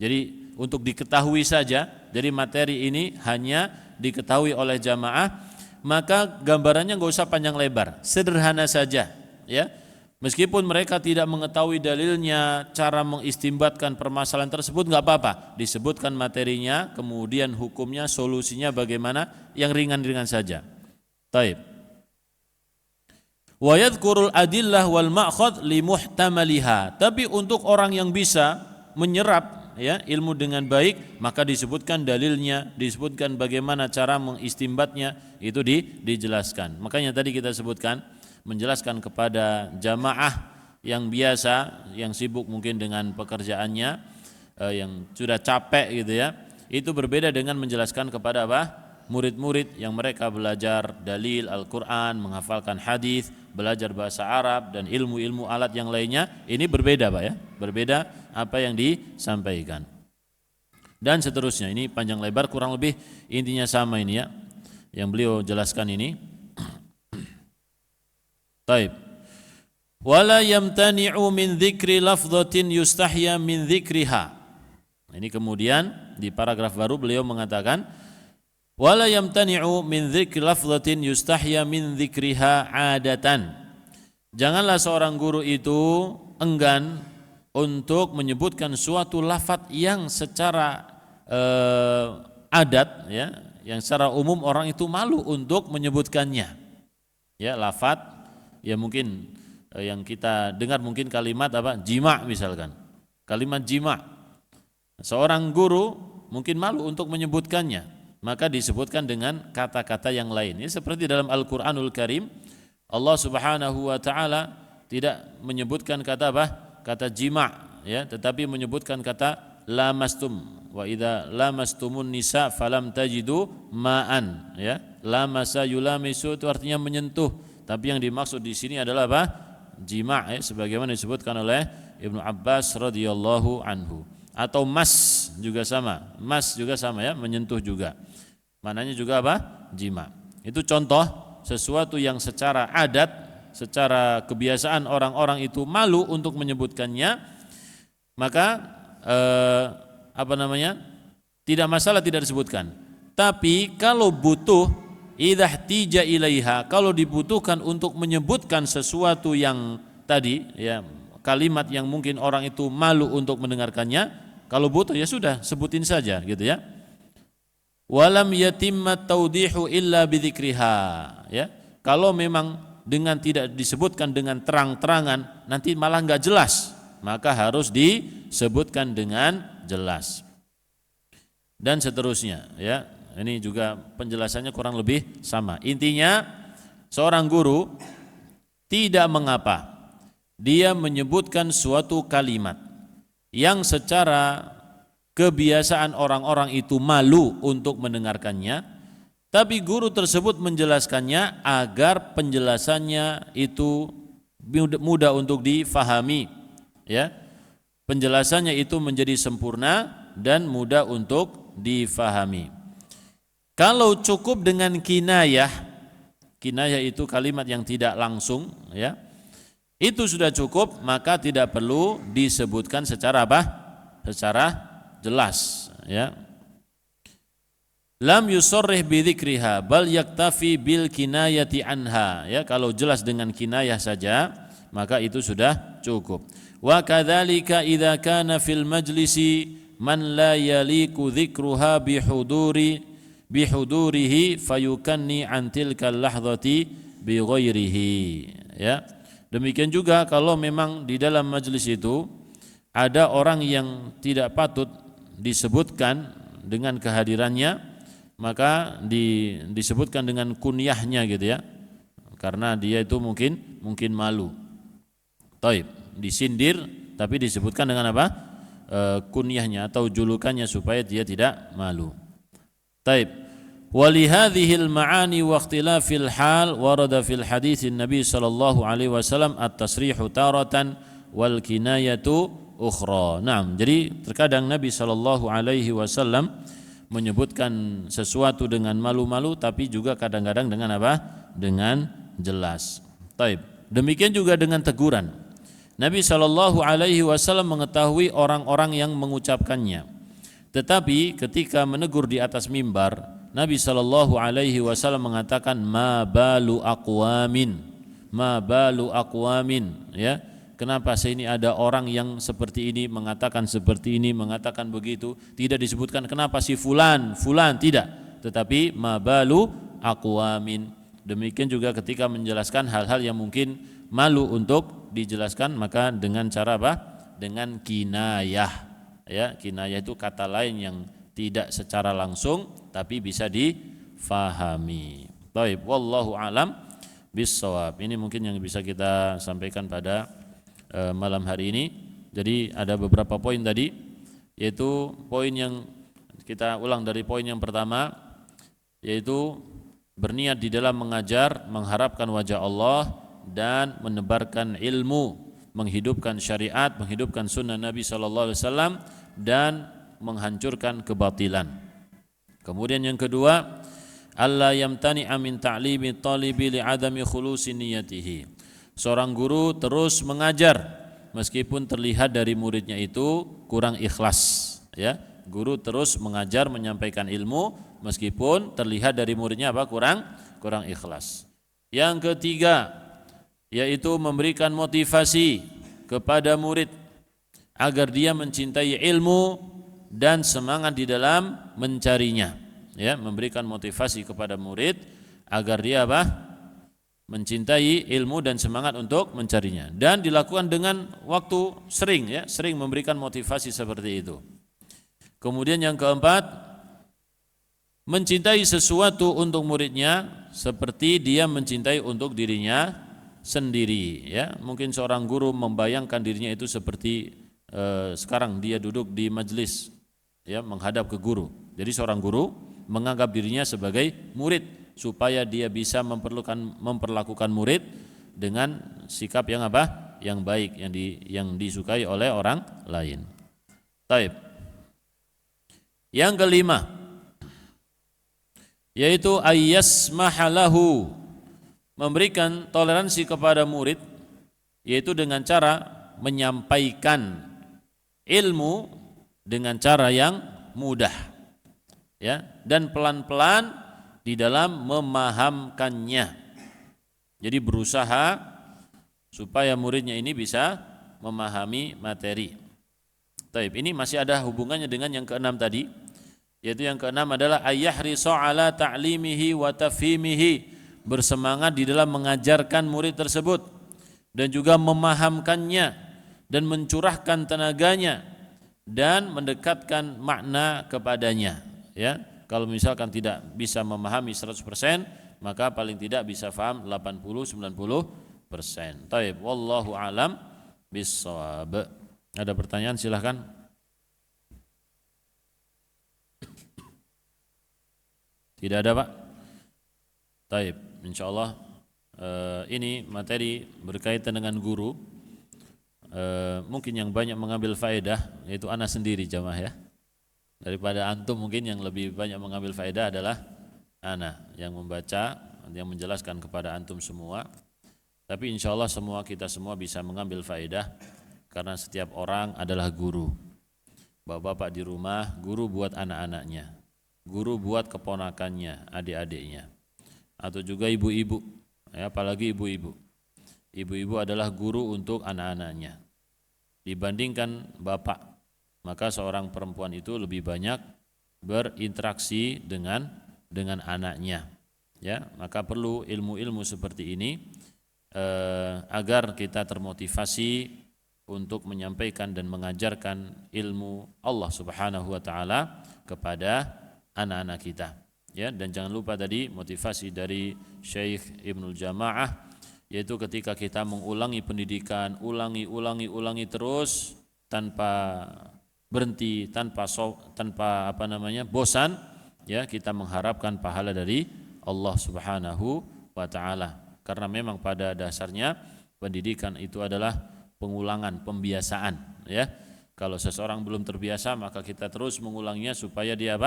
Jadi untuk diketahui saja, jadi materi ini hanya diketahui oleh jamaah, maka gambarannya enggak usah panjang lebar, sederhana saja ya. Meskipun mereka tidak mengetahui dalilnya, cara mengistimbatkan permasalahan tersebut enggak apa-apa, disebutkan materinya, kemudian hukumnya, solusinya bagaimana, yang ringan-ringan saja. Taib. Wa yadhkurul adillah wal ma'khadh li muhtamaliha. Tapi untuk orang yang bisa menyerap ya ilmu dengan baik, maka disebutkan dalilnya, disebutkan bagaimana cara mengistimbatnya, itu dijelaskan. Makanya tadi kita sebutkan menjelaskan kepada jamaah yang biasa, yang sibuk mungkin dengan pekerjaannya, yang sudah capek gitu ya, itu berbeda dengan menjelaskan kepada murid-murid yang mereka belajar dalil Al-Quran, menghafalkan hadis, belajar bahasa Arab dan ilmu-ilmu alat yang lainnya. Ini berbeda Pak ya, berbeda apa yang disampaikan. dan seterusnya. Ini panjang lebar, kurang lebih intinya sama ini ya, yang beliau jelaskan ini. Taib. Wala yamtani'u min dzikri lafdhatin yustahya min dzikriha. Ini kemudian di paragraf baru beliau mengatakan wala yamtani'u min dzikri lafdhatin yustahya min dzikriha 'adatan. Janganlah seorang guru itu enggan untuk menyebutkan suatu lafaz yang secara adat ya, yang secara umum orang itu malu untuk menyebutkannya. Ya, lafaz ya mungkin yang kita dengar mungkin kalimat apa? Jima misalkan. Kalimat jima. Seorang guru mungkin malu untuk menyebutkannya, maka disebutkan dengan kata-kata yang lain. Ini seperti dalam Al-Qur'anul Karim, Allah Subhanahu wa taala tidak menyebutkan kata apa? Kata jima ya, tetapi menyebutkan kata lamastum. Wa idza lamastumun nisa falam tajidu ma'an ya. Lamasa yulamisu itu artinya menyentuh, tapi yang dimaksud di sini adalah apa? Jima ya, sebagaimana disebutkan oleh Ibnu Abbas radhiyallahu anhu. Atau mas juga sama. Mas juga sama ya, menyentuh juga. Maknanya juga apa? Jima. Itu contoh sesuatu yang secara adat, secara kebiasaan orang-orang itu malu untuk menyebutkannya, maka tidak masalah tidak disebutkan. Tapi kalau butuh idza ihtija ilaiha, kalau dibutuhkan untuk menyebutkan sesuatu yang tadi ya, kalimat yang mungkin orang itu malu untuk mendengarkannya, kalau butuh ya sudah sebutin saja gitu ya. Walam yatimmat tawdihu illa bidzikriha ya. Kalau memang dengan tidak disebutkan dengan terang-terangan nanti malah enggak jelas, maka harus disebutkan dengan jelas. Dan seterusnya ya. Ini juga penjelasannya kurang lebih sama. Intinya seorang guru tidak mengapa dia menyebutkan suatu kalimat yang secara kebiasaan orang-orang itu malu untuk mendengarkannya, tapi guru tersebut menjelaskannya agar penjelasannya itu mudah untuk difahami ya. Penjelasannya itu menjadi sempurna dan mudah untuk difahami. Kalau cukup dengan kinayah, kinayah itu kalimat yang tidak langsung ya, itu sudah cukup, maka tidak perlu disebutkan secara apa? Secara jelas ya. Lam yusarrih bidzikriha bal yaktafi bil kinayati anha ya. Kalau jelas dengan kinayah saja maka itu sudah cukup. Wa kadzalika idza kana fil majlisi man la yaliku dzikruha bihudurihi fayukanni an tilkal lahdhati bi ghairihi ya. Demikian juga kalau memang di dalam majelis itu ada orang yang tidak patut disebutkan dengan kehadirannya, maka disebutkan dengan kunyahnya gitu ya, karena dia itu mungkin malu. Taib, disindir tapi disebutkan dengan apa? Kunyahnya atau julukannya supaya dia tidak malu. Taib. ولهذه المعاني واختلاف الحال ورد في الحديث النبي صلى الله عليه وسلم التصريح تارة والكناية أخرى. Naam, jadi terkadang Nabi sallallahu alaihi wasallam menyebutkan sesuatu dengan malu-malu, tapi juga kadang-kadang dengan apa? Dengan jelas. Taib. Demikian juga dengan teguran. Nabi sallallahu alaihi wasallam mengetahui orang-orang yang mengucapkannya. Tetapi ketika menegur di atas mimbar, Nabi sallallahu alaihi wasallam mengatakan ma balu aqwamin ya. Kenapa sini ada orang yang seperti ini mengatakan seperti ini, mengatakan begitu, tidak disebutkan kenapa si fulan tidak, tetapi ma balu aqwamin. Demikian juga ketika menjelaskan hal-hal yang mungkin malu untuk dijelaskan, maka dengan cara apa? Dengan kinayah ya. Kinayah itu kata lain yang tidak secara langsung tapi bisa difahami. Baik, wallahu alam bissawab. Ini mungkin yang bisa kita sampaikan pada malam hari ini. Jadi ada beberapa poin tadi, yaitu poin yang kita ulang dari poin yang pertama, yaitu berniat di dalam mengajar, mengharapkan wajah Allah dan menebarkan ilmu, menghidupkan syariat, menghidupkan sunnah Nabi sallallahu alaihi wasallam, dan menghancurkan kebatilan. Kemudian yang kedua, alla yamtani'a min ta'limi talibi li'adami khulusi niyatihi. Seorang guru terus mengajar meskipun terlihat dari muridnya itu kurang ikhlas, ya. Guru terus mengajar, menyampaikan ilmu meskipun terlihat dari muridnya apa? Kurang ikhlas. Yang ketiga, yaitu memberikan motivasi kepada murid agar dia mencintai ilmu dan semangat di dalam mencarinya, ya, memberikan motivasi kepada murid agar dia apa? Mencintai ilmu dan semangat untuk mencarinya, dan dilakukan dengan waktu sering, ya, sering memberikan motivasi seperti itu. Kemudian yang keempat, mencintai sesuatu untuk muridnya seperti dia mencintai untuk dirinya sendiri, ya. Mungkin seorang guru membayangkan dirinya itu seperti sekarang dia duduk di majelis, ya, menghadap ke guru. Jadi seorang guru menganggap dirinya sebagai murid supaya dia bisa memperlakukan murid dengan sikap yang apa? Yang baik, yang disukai oleh orang lain. Taib. Yang kelima, yaitu ayyasmahalahu, memberikan toleransi kepada murid, yaitu dengan cara menyampaikan ilmu dengan cara yang mudah, ya, dan pelan-pelan di dalam memahamkannya. Jadi berusaha supaya muridnya ini bisa memahami materi. Taib, ini masih ada hubungannya dengan yang keenam tadi, yaitu yang keenam adalah ayyahrisu ala ta'limihi wa tafhimihi, bersemangat di dalam mengajarkan murid tersebut dan juga memahamkannya dan mencurahkan tenaganya dan mendekatkan makna kepadanya, ya. Kalau misalkan tidak bisa memahami 100%, maka paling tidak bisa paham 80-90%. Taib, wallahu alam bissawab. Ada pertanyaan, silahkan. Tidak ada, Pak? Taib, insyaallah ini materi berkaitan dengan guru. Mungkin yang banyak mengambil faedah yaitu ana sendiri, jamaah, ya. Daripada antum mungkin yang lebih banyak mengambil faedah adalah ana yang membaca, yang menjelaskan kepada antum semua. Tapi insyaallah kita semua bisa mengambil faedah karena setiap orang adalah guru. Bapak-bapak di rumah guru buat anak-anaknya, guru buat keponakannya, adik-adiknya, atau juga ibu-ibu, ya, apalagi ibu-ibu. Ibu-ibu adalah guru untuk anak-anaknya. Dibandingkan bapak, maka seorang perempuan itu lebih banyak berinteraksi dengan anaknya, ya. Maka perlu ilmu-ilmu seperti ini agar kita termotivasi untuk menyampaikan dan mengajarkan ilmu Allah Subhanahu wa taala kepada anak-anak kita, ya. Dan jangan lupa tadi motivasi dari Syekh Ibnul Jamaah, yaitu ketika kita mengulangi pendidikan, ulangi terus tanpa berhenti, tanpa bosan, ya, kita mengharapkan pahala dari Allah Subhanahu wa taala. Karena memang pada dasarnya pendidikan itu adalah pengulangan, pembiasaan, ya. Kalau seseorang belum terbiasa, maka kita terus mengulanginya supaya dia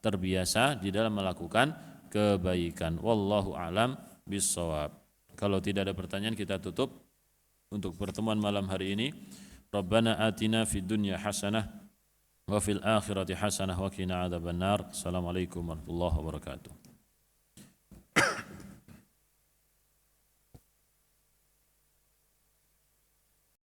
terbiasa di dalam melakukan kebaikan. Wallahu a'lam bissawab. Kalau tidak ada pertanyaan, kita tutup untuk pertemuan malam hari ini. Rabbana atina fid dunya hasanah wa fil akhirati hasanah wa qina adzabannar. Assalamualaikum warahmatullahi wabarakatuh.